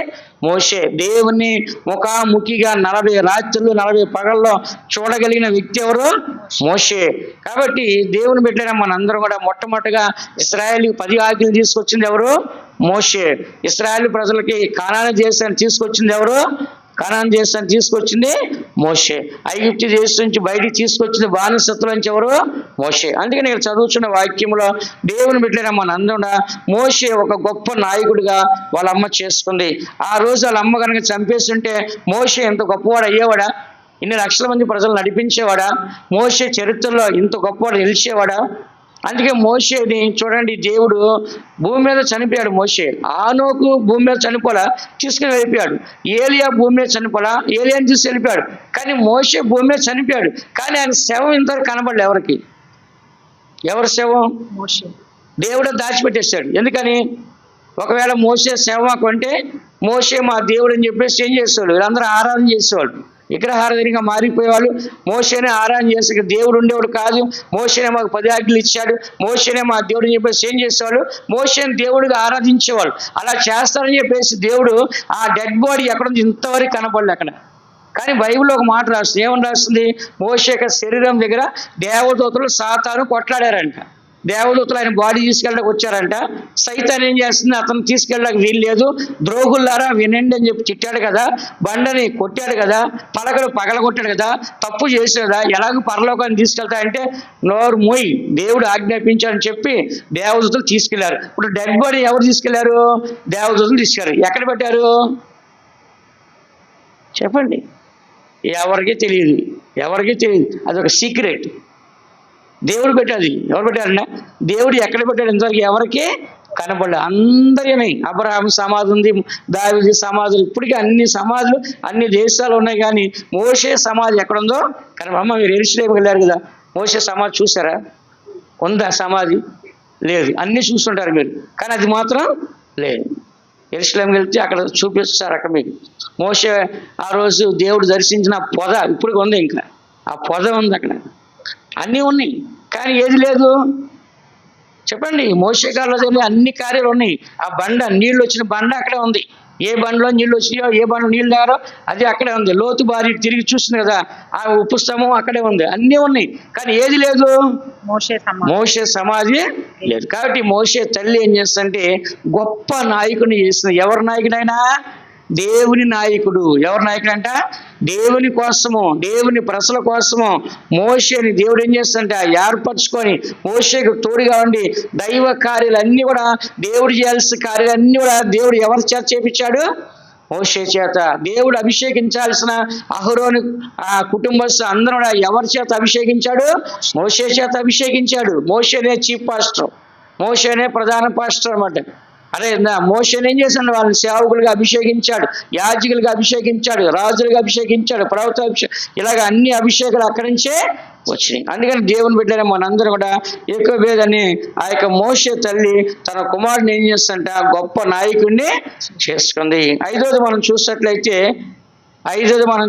మోషే. దేవుని ముఖాముఖిగా 40 రాత్రులు 40 పగల్లో చూడగలిగిన వ్యక్తి ఎవరు? మోషే. కాబట్టి దేవుని బిడ్డలైన మనందరం కూడా మొట్టమొదటిగా ఇశ్రాయేలుకి 10 ఆజ్ఞలు తీసుకొచ్చింది ఎవరు? మోషే. ఇశ్రాయేలు ప్రజలకి కానాను దేశాన్ని తీసుకొచ్చింది ఎవరు? కానాను దేశాన్ని తీసుకొచ్చింది మోషే. ఐగుప్తు దేశం నుంచి బయటికి తీసుకొచ్చింది బానిసత్వం నుంచి ఎవరు? మోషే. అందుకని ఇక్కడ చదువుతున్న వాక్యంలో దేవుని బిడ్డలైన మనందరం మోషే ఒక గొప్ప నాయకుడిగా వాళ్ళ అమ్మ చేసుకుంది. ఆ రోజు వాళ్ళ అమ్మ కనుక చంపేస్తుంటే మోషే ఎంత గొప్పవాడు అయ్యేవాడా? ఇన్ని లక్షల మంది ప్రజలు నడిపించేవాడా? మోషే చరిత్రలో ఇంత గొప్పవాడు నిలిచేవాడా? అందుకే మోషేని చూడండి, దేవుడు భూమి మీద చనిపోయాడు. మోషే ఆనోకు భూమి మీద చనిపోలా, తీసుకుని వెళ్ళిపోయాడు. ఏలియా భూమి మీద చనిపోలా, ఏలియాని తీసి వెళ్ళిపోయాడు. కానీ మోషే భూమి మీద చనిపోయాడు. కానీ ఆయన శవం ఇంతవరకు కనబడలే. ఎవరికి? ఎవరి శవం? మోషే. దేవుడు దాచిపెట్టేశాడు. ఎందుకని? ఒకవేళ మోషే శవం అంటే మోషే మా దేవుడు అని చెప్పేసి ఏం చేసేవాళ్ళు? వీళ్ళందరూ ఆరాధన చేసేవాళ్ళు, విగ్రహారాధనగా మారిపోయేవాళ్ళు. మోషేనే ఆరాధన చేసే దేవుడు ఉండేవాడు కాదు. మోషేనే మాకు 10 ఆజ్ఞలు ఇచ్చాడు, మోషేనే మా దేవుడు అని చెప్పేసి ఏం చేసేవాళ్ళు? మోషేని దేవుడిగా ఆరాధించేవాళ్ళు. అలా చేస్తారని చెప్పేసి దేవుడు ఆ డెడ్ బాడీ ఎక్కడ ఇంతవరకు కనపడలే అక్కడ. కానీ బైబిల్లో ఒక మాట రాస్తుంది. ఏమని రాస్తుంది? మోషే యొక్క శరీరం దగ్గర దేవదూతలు సాతాను కొట్లాడారంట. దేవదూతలు ఆయన బాడీ తీసుకెళ్ళడానికి వచ్చారంట. సైతాన్ ఏం చేస్తుంది? అతను తీసుకెళ్ళడానికి వీలు లేదు, ద్రోహుల్లారా వినండి అని చెప్పి తిట్టాడు కదా, బండని కొట్టాడు కదా, పలకలు పగలగొట్టాడు కదా, తప్పు చేశాడు కదా, ఎలాగో పరలోకాన్ని తీసుకెళ్తాయంటే నోరు మూయి, దేవుడు ఆజ్ఞాపించాడని చెప్పి దేవదూతలు తీసుకెళ్లారు. ఇప్పుడు డెడ్ బాడీ ఎవరు తీసుకెళ్లారు? దేవదూతలు తీసుకెళ్లారు. ఎక్కడ పెట్టారు? చెప్పండి. ఎవరికి తెలియదు, ఎవరికి తెలియదు. అదొక సీక్రెట్. దేవుడు పెట్టాది. ఎవరు పెట్టారన్నా? దేవుడు ఎక్కడ పెట్టాడు ఇంతవరకు ఎవరికి కనపడలే. అందరినీ అబ్రహాం సమాధి ఉంది, దావీదు సమాధులు, ఇప్పటికీ అన్ని సమాధులు అన్ని దేశాలు ఉన్నాయి. కానీ మోషే సమాధి ఎక్కడుందో అమ్మ మీరు యెరూషలేముకి వెళ్ళారు కదా, మోషే సమాధి చూసారా? ఉందా సమాధి? లేదు. అన్నీ చూస్తుంటారు మీరు, కానీ అది మాత్రం లేదు. యెరూషలేముకి వెళ్తే అక్కడ చూపిస్తారు. అక్కడ మీకు మోషే ఆ రోజు దేవుడు దర్శించిన పొద ఇప్పుడు ఉంది, ఇంకా ఆ పొద ఉంది అక్కడ, అన్నీ ఉన్నాయి. కానీ ఏది లేదు? చెప్పండి. మోషే కాలంలో అన్ని కార్యాలు ఉన్నాయి. ఆ బండ, నీళ్ళు వచ్చిన బండ అక్కడే ఉంది. ఏ బండలో నీళ్ళు వచ్చినాయో, ఏ బండ నీళ్ళు తాగారో అది అక్కడే ఉంది. లోతు బారి తిరిగి చూస్తుంది కదా, ఆ ఉప్పు స్తంభం అక్కడే ఉంది. అన్నీ ఉన్నాయి. కానీ ఏది లేదు? మోషే సమాధి లేదు. కాబట్టి మోషే తల్లి ఏం చేస్తుందంటే గొప్ప నాయకుడిని చేస్తుంది. ఎవరి నాయకుడైనా? దేవుని నాయకుడు. ఎవరి నాయకుడు అంట? దేవుని కోసము, దేవుని ప్రజల కోసము మోషేని దేవుడు ఏం చేస్తుందంట ఏర్పరచుకొని మోషేకు తోడుగా ఉండి దైవ కార్యాలన్నీ కూడా, దేవుడు చేయాల్సిన కార్యాలన్నీ కూడా దేవుడు ఎవరి చేత చేపించాడు? మోషే చేత. దేవుడు అభిషేకించాల్సిన అహరోను కుటుంబస్తు అందరూ కూడా ఎవరి చేత అభిషేకించాడు? మోషే చేత అభిషేకించాడు. మోషేనే చీఫ్ పాస్టర్, మోషేనే ప్రధాన పాస్టర్ అన్నమాట. అరే మోషేని ఏం చేశాడు? వాళ్ళని సేవకులుగా అభిషేకించాడు, యాజకులుగా అభిషేకించాడు, రాజులుగా అభిషేకించాడు, ప్రవక్త ఇలాగ అన్ని అభిషేకాలు అక్కడి నుంచే వచ్చినాయి. అందుకని దేవుని బిడ్డని మనందరూ కూడా యెకోబేదని ఆ యొక్క మోషే తల్లి తన కుమారుడిని ఏం చేస్తుంట గొప్ప నాయకుడిని చేసుకుంది. ఐదోది మనం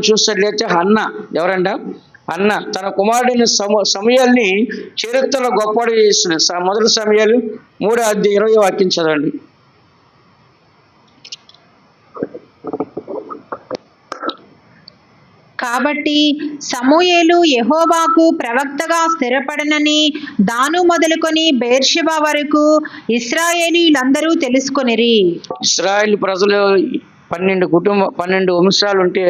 చూసినట్లయితే హన్న. ఎవరంట? అన్న తన కుమారుడిని సమూయేలుని చరిత్రలో గొప్పవాడు చేస్తుంది. మొదటి సమూయేలు 3:20 వాక్యం చదవండి. కాబట్టి సమూయేలు యెహోవాకు ప్రవక్తగా స్థిరపడనని దాను మొదలుకొని బెయేర్షెబా వరకు ఇశ్రాయేలీయులందరూ తెలుసుకొనిరి. ఇశ్రాయేల్ ప్రజలు 12 వంశాలు ఉంటే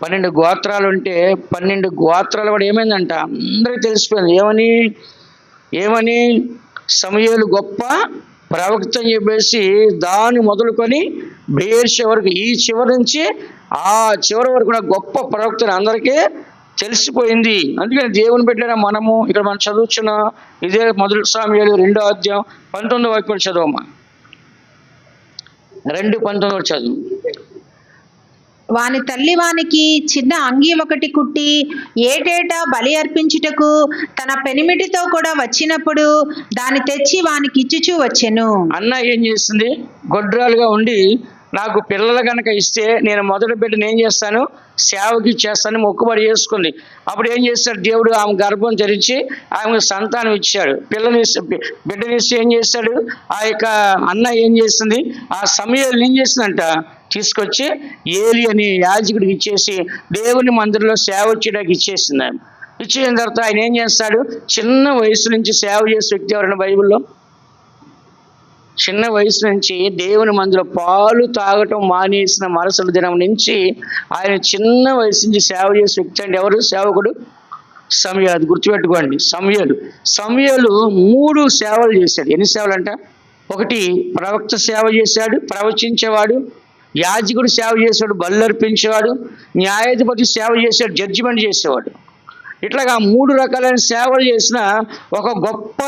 12 గోత్రాలు ఉంటే 12 గోత్రాలు కూడా ఏమైందంట అందరికీ తెలిసిపోయింది. ఏమని సమూయేలు గొప్ప ప్రవక్త అని చెప్పేసి దాని మొదలుకొని బెయేర్షెబా వరకు, ఈ చివరి నుంచి ఆ చివరి వరకు కూడా గొప్ప ప్రవక్తని అందరికీ తెలిసిపోయింది. అందుకని దేవుని బిడ్డలైన మనము ఇక్కడ మనం చదువుతున్న ఇదే 1 సమూయేలు 2వ అధ్యాయం 19వ వాక్యం చదవమ్మా. 2:19 చదువు. వాని తల్లి వానికి చిన్న అంగీ ఒకటి కుట్టి ఏటేటా బలి అర్పించుటకు తన పెనిమిటితో కూడా వచ్చినప్పుడు దాన్ని తెచ్చి వానికి ఇచ్చుచూ వచ్చెను. అన్న ఏం చేస్తుంది? గొడ్రాలుగా ఉండి నాకు పిల్లలు కనుక ఇస్తే నేను మొదటి బిడ్డను ఏం చేస్తాను, సేవకి ఇచ్చేస్తాను మొక్కుబడి చేసుకుంది. అప్పుడు ఏం చేస్తాడు దేవుడు? ఆమె గర్భం ధరించి ఆమెకు సంతానం ఇచ్చాడు. బిడ్డనిస్తే ఏం చేస్తాడు? ఆ యొక్క అన్న ఏం చేస్తుంది? ఆ సమయాలు ఏం చేసిందంట, తీసుకొచ్చి ఏలి అని యాజకుడికి ఇచ్చేసి దేవుని మందిరంలో సేవ చేయడానికి ఇచ్చేసింది. ఆయన ఇచ్చేసిన తర్వాత ఆయన ఏం చేస్తాడు? చిన్న వయసు నుంచి సేవ చేసే వ్యక్తి ఎవరైనా బైబిల్లో? చిన్న వయసు నుంచి దేవుని మందిలో పాలు తాగటం మానేసిన మరుసటి దినం నుంచి ఆయన చిన్న వయసు నుంచి సేవ చేసే వ్యక్తి అంటే ఎవరు? సేవకుడు సమూయేలు. అది గుర్తుపెట్టుకోండి. సమూయేలు 3 సేవలు చేశాడు. ఎన్ని సేవలు అంట? 1 ప్రవక్త సేవ చేశాడు, ప్రవచించేవాడు. యాజకుడు సేవ చేసేవాడు, బలులు అర్పించేవాడు. న్యాయాధిపతి సేవ చేశాడు, జడ్జిమెంట్ చేసేవాడు. ఇట్లాగా 3 రకాలైన సేవలు చేసిన ఒక గొప్ప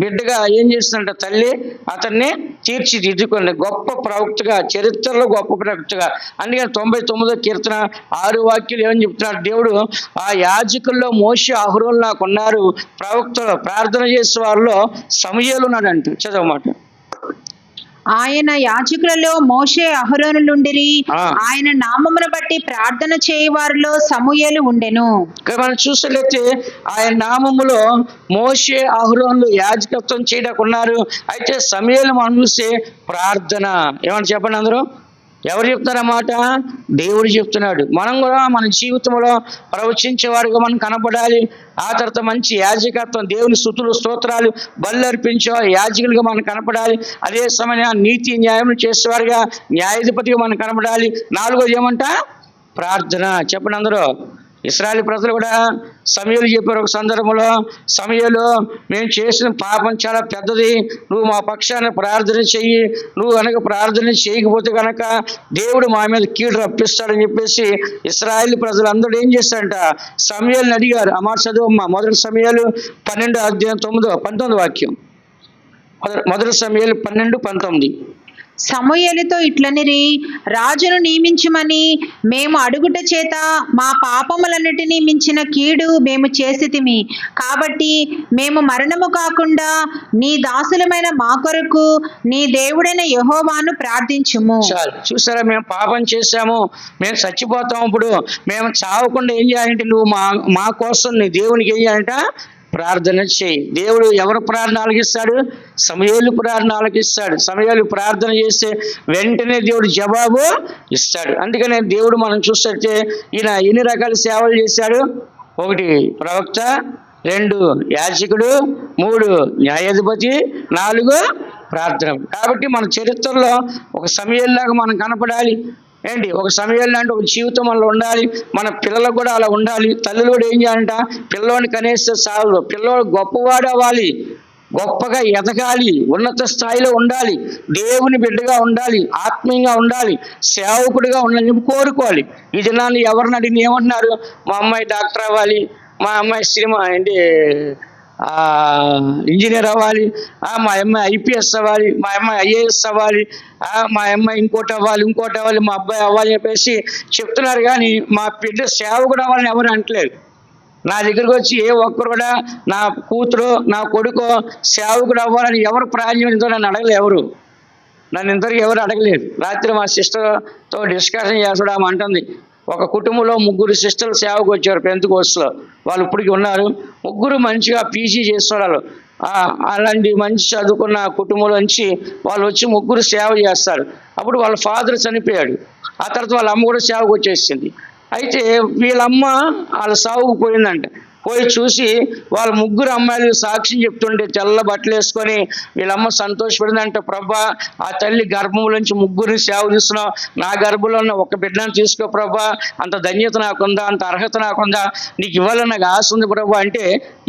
బిడ్డగా ఏం చేస్తుందంట తల్లి అతన్ని తీర్చిదిద్దుకుంది. గొప్ప ప్రవక్తగా, చరిత్రలో గొప్ప ప్రవక్తగా. అందుకని 99వ కీర్తన 6 వాక్యాలు ఏమని చెప్తున్నాడు దేవుడు? ఆ యాజకుల్లో మోషే అహరోను నాకు ఉన్నారు, ప్రవక్తలు ప్రార్థన చేసే వారిలో సమూయేలు ఉన్నాడంట. చదవమాట. ఆయన యాజకులలో మోషే అహరోనులుండిరి, ఆయన నామమును బట్టి ప్రార్థన చేయవారిలో సమూయేలు ఉండెను. మనం చూసినట్లయితే ఆయన నామములో మోషే అహరోనులు యాజకత్వం చేయడానికి ఉన్నారు. అయితే సమూయేలు మనం చూస్తే ప్రార్థన. ఏమని చెప్పండి అందరూ? ఎవరు చెప్తున్నారన్నమాట? దేవుడు చెప్తున్నాడు. మనం కూడా మన జీవితంలో ప్రవచించేవారుగా మనం కనపడాలి. ఆ తర్వాత మంచి యాజకత్వం, దేవుని స్తుతులు స్తోత్రాలు బలులు అర్పించే యాజకులుగా మనం కనపడాలి. అదే సమయంలో నీతి న్యాయం చేసేవారుగా న్యాయాధిపతిగా మనం కనపడాలి. 4వది ఏమంట? ప్రార్థన. చెప్పండి అందరూ. ఇశ్రాయేలు ప్రజలు కూడా సమూయేలు చెప్పారు ఒక సందర్భంలో, సమూయేలు మేము చేసిన పాపం చాలా పెద్దది, నువ్వు మా పక్షాన ప్రార్థన చెయ్యి, నువ్వు కనుక ప్రార్థన చేయకపోతే కనుక దేవుడు మా మీద కీడు రప్పిస్తాడని చెప్పేసి ఇశ్రాయేలు ప్రజలందరూ ఏం చేస్తారంట, సమూయేలుని అడిగారు. ఆ మాట చదువమ్మా. 1 సమూయేలు 12వ అధ్యాయం 19వ వాక్యం. 1 సమూయేలు 12:19. సమూయేలుతో ఇట్లనిరి, రాజును నియమించుమని మేము అడుగుట చేత మా పాపములన్నిటినీ మించిన కీడు మేము చేసితిమి. కాబట్టి మేము మరణము కాకుండా నీ దాసులమైన మా కొరకు నీ దేవుడైన యెహోవాను ప్రార్థించుము. చూసారా, మేము పాపం చేశాము, మేము చచ్చిపోతాము. ఇప్పుడు మేము చావకుండా ఏం చేయాలంటే నువ్వు మా కోసం నీ దేవునికి ఏం చేయాలంట? ప్రార్థన చేయి. దేవుడు ఎవరు ప్రార్థన ఆలకిస్తాడు? సమూయేలు ప్రార్థన ఆలకిస్తాడు. సమూయేలు ప్రార్థన చేస్తే వెంటనే దేవుడు జవాబు ఇస్తాడు. అందుకనే దేవుడు మనం చూస్తే ఈయన ఎన్ని రకాల సేవలు చేశాడు? 1 ప్రవక్త, 2 యాజకుడు, 3 న్యాయాధిపతి, 4 ప్రార్థన. కాబట్టి మన చరిత్రలో ఒక సమూయేలులాగా మనం కనపడాలి. ఏంటి? ఒక సమూయేలు అంటే ఒక జీవితం మనలో ఉండాలి. మన పిల్లలకు కూడా అలా ఉండాలి. తల్లులు కూడా ఏం చేయాలంట? పిల్లోని కనేస్తే చాలు, పిల్లోడు గొప్పవాడు అవ్వాలి, గొప్పగా ఎదగాలి, ఉన్నత స్థాయిలో ఉండాలి, దేవుని బిడ్డగా ఉండాలి, ఆత్మీయంగా ఉండాలి, సేవకుడిగా ఉండాలని కోరుకోవాలి. ఈ దినాన్ని ఎవరిని అడిగిన ఏమంటున్నారు? మా అమ్మాయి డాక్టర్ అవ్వాలి, మా అమ్మాయి సినిమా ఏంటి ఇంజనీర్ అవ్వాలి, మా అమ్మాయి ఐపీఎస్ అవ్వాలి, మా అమ్మాయి ఐఏఎస్ అవ్వాలి, మా అమ్మాయి ఇంకోటి అవ్వాలి, మా అబ్బాయి అవ్వాలి చెప్పేసి చెప్తున్నారు. కానీ మా బిడ్డ సేవకుడు అవ్వాలని ఎవరు అంటలేదు. నా దగ్గరకు వచ్చి ఏ ఒక్కరు కూడా నా కూతురు, నా కొడుకు సేవకుడు అవ్వాలని ఎవరు ప్రాధాన్యతతో నన్ను అడగలేదు. నన్ను ఇంతవరకు ఎవరు అడగలేదు. రాత్రి మా సిస్టర్తో డిస్కషన్ చేస్తాడు. ఆమె అంటుంది, ఒక కుటుంబంలో 3 సిస్టర్లు సేవకు వచ్చారు పెంతెకోస్తులో. వాళ్ళు ఇప్పటికి ఉన్నారు. 3 మంచిగా పీజీ చేస్తున్నారు. అలాంటి మంచి చదువుకున్న కుటుంబంలో నుంచి వాళ్ళు వచ్చి 3 సేవ చేస్తారు. అప్పుడు వాళ్ళ ఫాదర్ చనిపోయాడు. ఆ తర్వాత వాళ్ళ అమ్మ కూడా సేవకు వచ్చేసింది. అయితే వీళ్ళమ్మ వాళ్ళ సావుకు పోయిందంట. పోయి చూసి వాళ్ళ ముగ్గురు అమ్మాయిలు సాక్ష్యం చెప్తుంటే తెల్ల బట్టలు వేసుకొని వీళ్ళమ్మ సంతోషపడిందంట. ప్రభా, ఆ తల్లి గర్భంలోంచి ముగ్గురిని సేవ చేస్తున్నావు, నా గర్భంలో ఉన్న ఒక బిడ్డను తీసుకో ప్రభా, అంత ధన్యత నాకుందా, అంత అర్హత నాకుందా, నీకు ఇవ్వాలని నాకు ఆశ ఉంది ప్రభా అంటే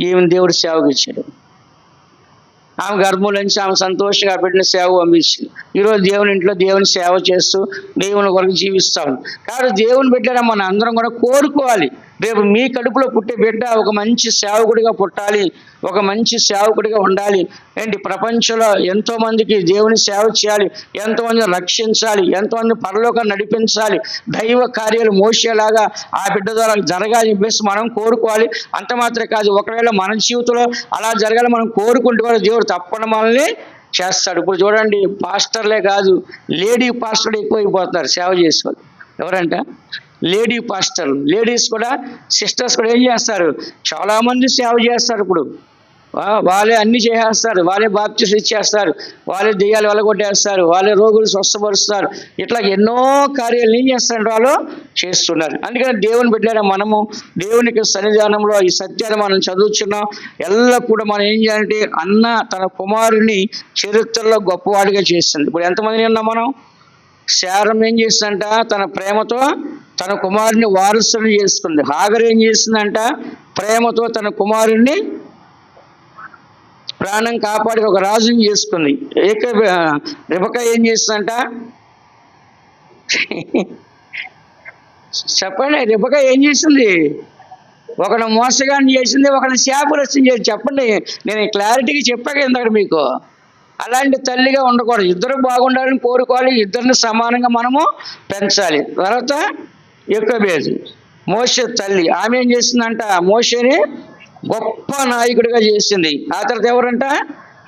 ఈమెను దేవుడు సేవకు ఇచ్చాడు. ఆమె గర్భంలోంచి ఆమె సంతోషంగా బిడ్డని సేవ పంపించింది. ఈరోజు దేవుని ఇంట్లో దేవుని సేవ చేస్తూ దేవుని కొరకు జీవిస్తాము. కాబట్టి దేవుని బిడ్డ మన అందరం కూడా కోరుకోవాలి, రేపు మీ కడుపులో పుట్టే బిడ్డ ఒక మంచి సేవకుడిగా పుట్టాలి, ఒక మంచి సేవకుడిగా ఉండాలి. ఏంటి, ప్రపంచంలో ఎంతో మందికి దేవుని సేవ చేయాలి, ఎంతోమందిని రక్షించాలి, ఎంతోమంది పరలోకాన్ని నడిపించాలి, దైవ కార్యాలు మోసేలాగా ఆ బిడ్డ ద్వారా జరగాలి చెప్పేసి మనం కోరుకోవాలి. అంత మాత్రమే కాదు, ఒకవేళ మన జీవితంలో అలా జరగాలి మనం కోరుకుంటే కూడా దేవుడు తప్పకుండా మనల్ని చేస్తాడు. ఇప్పుడు చూడండి, పాస్టర్లే కాదు, లేడీ పాస్టర్లు ఎక్కువైపోతున్నారు సేవ చేసేవాళ్ళు. ఎవరంట? లేడీ పాస్టర్లు. లేడీస్ కూడా, సిస్టర్స్ కూడా ఏం చేస్తారు, చాలామంది సేవ చేస్తారు. ఇప్పుడు వాళ్ళే అన్ని చేసేస్తారు, వాళ్ళే బాప్టిస్ట్ ఇచ్చేస్తారు, వాళ్ళే దెయ్యాలు వెళ్ళగొట్టేస్తారు, వాళ్ళే రోగులు స్వస్థపరుస్తారు. ఇట్లా ఎన్నో కార్యాలు ఏం చేస్తారు, వాళ్ళు చేస్తున్నారు. అందుకని దేవుని బిడ్డలారా, మనము దేవునికి సన్నిధానంలో ఈ సత్యాన్ని మనం చదువుతున్నాం. ఎల్లప్పుడూ మనం ఏం చేయాలంటే, అన్న తన కుమారుని చరిత్రలో గొప్పవాడిగా చేస్తుంది. ఇప్పుడు ఎంతమంది ఉన్నాం మనం? శారం ఏం చేసిందంట, తన ప్రేమతో తన కుమారుని వారసుని చేసుకుంది. హాగర్ ఏం చేసిందంట, ప్రేమతో తన కుమారుణ్ణి ప్రాణం కాపాడి ఒక రాజుని చేసుకుంది. రిబకా ఏం చేసిందంట, చెప్పండి, రిబకా ఏం చేసింది? ఒకడు మోసగాన్ని చేసింది, ఒకడు శాపగ్రస్తం చేసి. చెప్పండి, నేను క్లారిటీగా చెప్పాక ఇందాక మీకు. అలాంటి తల్లిగా ఉండకూడదు, ఇద్దరు బాగుండాలని కోరుకోవాలి, ఇద్దరిని సమానంగా మనము పెంచాలి. తర్వాత యొకోబేదు, మోషే తల్లి, ఆమె ఏం చేసిందంట, మోషేని గొప్ప నాయకుడిగా చేసింది. ఆ తర్వాత ఎవరంట,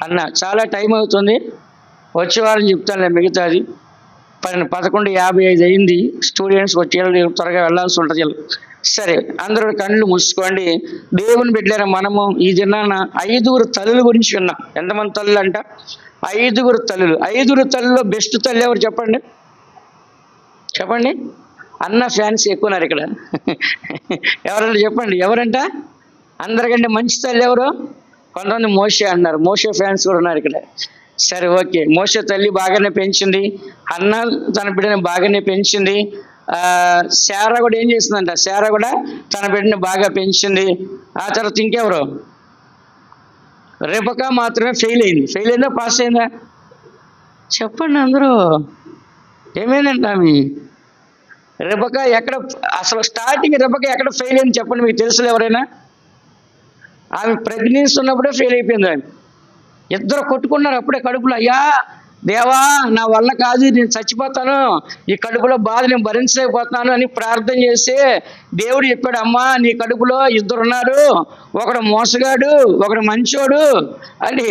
అన్న. చాలా టైం అవుతుంది, వచ్చే వారం చెప్తానులే మిగతాది. 11:55 అయింది. స్టూడెంట్స్ వచ్చి త్వరగా వెళ్ళాల్సి ఉంటుంది. సరే, అందరూ కళ్ళు మూసుకోండి. దేవుని బిడ్డలారా, మనము ఈ దినాన 5 తల్లుల గురించి విన్నాం. ఎంతమంది తల్లులు అంట? 5 తల్లులు. 5 తల్లులో బెస్ట్ తల్లి ఎవరు చెప్పండి? చెప్పండి. అన్న ఫ్యాన్స్ ఎక్కువన్నారు ఇక్కడ. ఎవరంటే చెప్పండి, ఎవరంట? అందరికంటే మంచి తల్లి ఎవరు? కొంతమంది మోషే అన్నారు. మోషే ఫ్యాన్స్ కూడా ఉన్నారు ఇక్కడ. సరే, ఓకే. మోషే తల్లి బాగానే పెంచింది, అన్న తన బిడ్డని బాగానే పెంచింది. శారా కూడా ఏం చేసిందంట, శారా కూడా తన బిడ్డని బాగా పెంచింది. ఆ తర్వాత ఇంకెవరు? రిబకా మాత్రమే ఫెయిల్ అయింది. ఫెయిల్ అయిందా, పాస్ అయిందా? చెప్పండి అందరూ. ఏమైందంట ఆమె? రిబకా ఎక్కడ అసలు స్టార్టింగ్ రిబకా ఎక్కడ ఫెయిల్ అయింది చెప్పండి, మీకు తెలుసు ఎవరైనా? ఆమె ప్రెగ్నెన్సీ ఉన్నప్పుడే ఫెయిల్ అయిపోయింది. ఆమె ఇద్దరు కొట్టుకున్నారు అప్పుడే కడుపులో. అయ్యా దేవా, నా వల్ల కాదు, నేను చచ్చిపోతాను, ఈ కడుపులో బాధ నేను భరించలేకపోతున్నాను అని ప్రార్థన చేస్తే దేవుడు చెప్పాడు, అమ్మా నీ కడుపులో 2 ఉన్నారు, ఒకడు మోసగాడు, ఒకడు మంచోడు అని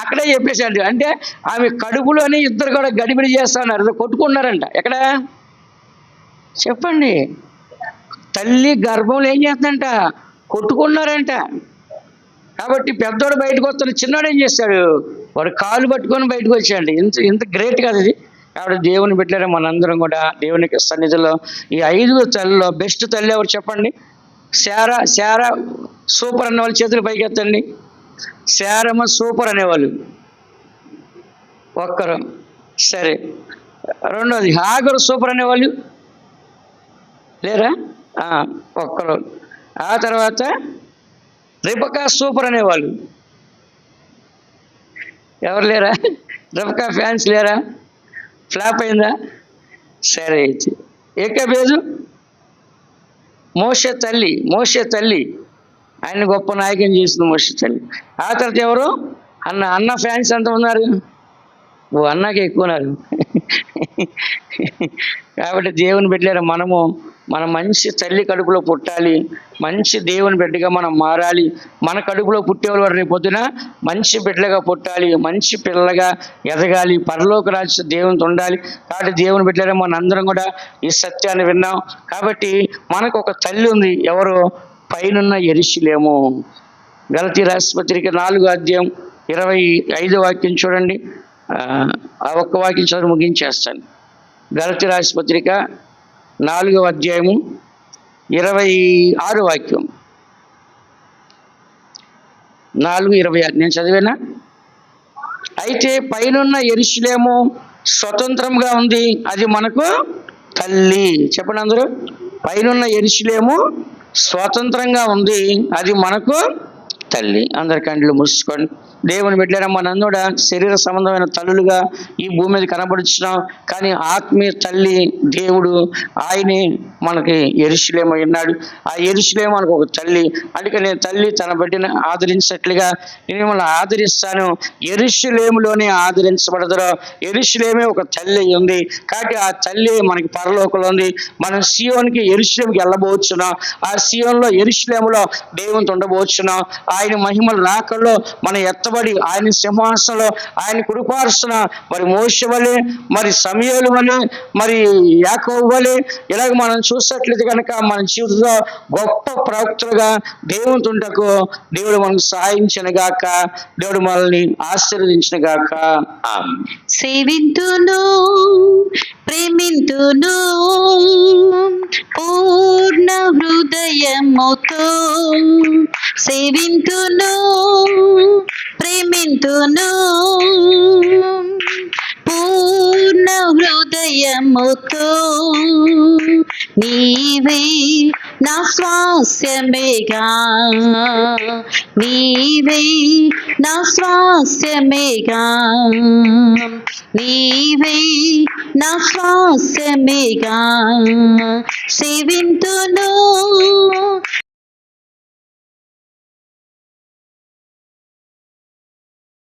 అక్కడే చెప్పేశాడు. అంటే ఆమె కడుపులోని 2 కూడా గడిబిడి చేస్తా ఉన్నారు, కొట్టుకున్నారంట. ఎక్కడ చెప్పండి? తల్లి గర్భంలో ఏం చేస్తుందంట, కొట్టుకున్నారంట. కాబట్టి పెద్దోడు బయటకు వస్తాడు, చిన్నోడు ఏం చేస్తాడు, వాడు కాలు పట్టుకొని బయటకు వచ్చాడు. ఇంత గ్రేట్ కాదు ఇది. కాబట్టి దేవుని బిడ్డలారా, మనందరం కూడా దేవునికి సన్నిధిలో ఈ 5 తల్లిలో బెస్ట్ తల్లి ఎవరు చెప్పండి? శారా. శారా సూపర్ అనేవాళ్ళు చేతులు పైకి ఎత్తండి. శారమ్మ సూపర్ అనేవాళ్ళు ఒక్కరు. సరే, రెండోది హాగరు సూపర్ అనేవాళ్ళు లేరా? ఒక్కరు. ఆ తర్వాత రిబకా సూపర్ అనేవాళ్ళు ఎవరు లేరా? రిబకా ఫ్యాన్స్ లేరా? ఫ్లాప్ అయిందా? సరే, యొకోబేదు మోషే తల్లి ఆయన గొప్ప నాయకుని చేసింది మోషే తల్లి. ఆ తర్వాత ఎవరు? అన్న ఫ్యాన్స్ ఎంత ఉన్నారు? అన్నకి ఎక్కువ ఉన్నారు. కాబట్టి దేవుని బిడ్డలారా, మనము మన మంచి తల్లి కడుపులో పుట్టాలి, మంచి దేవుని బిడ్డగా మనం మారాలి. మన కడుపులో పుట్టేవాళ్ళు రేపు పొద్దున మంచి బిడ్డలుగా పుట్టాలి, మంచి పిల్లగా ఎదగాలి, పరలోక రాజ్య దేవునితో ఉండాలి. కాబట్టి దేవుని బిడ్డలారా, మన అందరం కూడా ఈ సత్యాన్ని విన్నాం. కాబట్టి మనకు ఒక తల్లి ఉంది. ఎవరు? పైనున్న యెరూషలేము. గలతీ రాసిన పత్రిక 4:25 చూడండి. ఆ ఒక్క వాక్యం చదువు ముగించేస్తాను. గలతీ రాసిన పత్రిక 4 26 వాక్యం, 4:26 నేను చదివేనా? అయితే పైనున్న యెరూషలేము స్వతంత్రంగా ఉంది, అది మనకు తల్లి. చెప్పండి అందరూ, పైనున్న యెరూషలేము స్వతంత్రంగా ఉంది, అది మనకు తల్లి. అందరి కండ్లు మూసుకోండి. దేవుని బిడ్డలారా, మనందరూ కూడా శరీర సంబంధమైన తల్లులుగా ఈ భూమి మీద కనబడుచున్నాం, కానీ ఆత్మీయ తల్లి దేవుడు, ఆయనే మనకి యెరూషలేము ఉన్నాడు. ఆ యెరూషలేము మనకు ఒక తల్లి. అందుకని తల్లి తన బిడ్డని ఆదరించినట్లుగా నేను మిమ్మల్ని ఆదరిస్తాను. యెరూషలేములోనే ఆదరించబడతారో, యెరూషలేమే ఒక తల్లి ఉంది. కాబట్టి ఆ తల్లి మనకి పరలోకంలో ఉంది. మనం సియోన్కి యెరూషలేముకి వెళ్ళబోతున్నాం. ఆ సియోన్లో యెరూషలేములో దేవునితో ఉండబోతున్నాం. ఆయన మహిమల రాకల్లో మనం ఎత్తబడి ఆయన సింహాసనంలో ఆయన కుడిపార్శ్వన మరి మోషే వలె, మరి సమూయేలు వలె, మరి యాకోబు వలె ఇలాగ మనం చూసినట్లయితే కనుక మన జీవితంలో గొప్ప ప్రవక్తలుగా దేవునితో ఉండకు దేవుడు మనకు సహాయించిన గాక, దేవుడు మనల్ని ఆశీర్వదించిన గాక. సేవింతును ప్రేమింతును పూర్ణ హృదయముతో, సేవింతును ప్రేమింతును పూర్ణ హృదయముతో, నీవే నా స్వాస్యమేగా, నీవే నా స్వాస్యమేగా, నీవే నా స్వాస్యమేగా, సేవింతును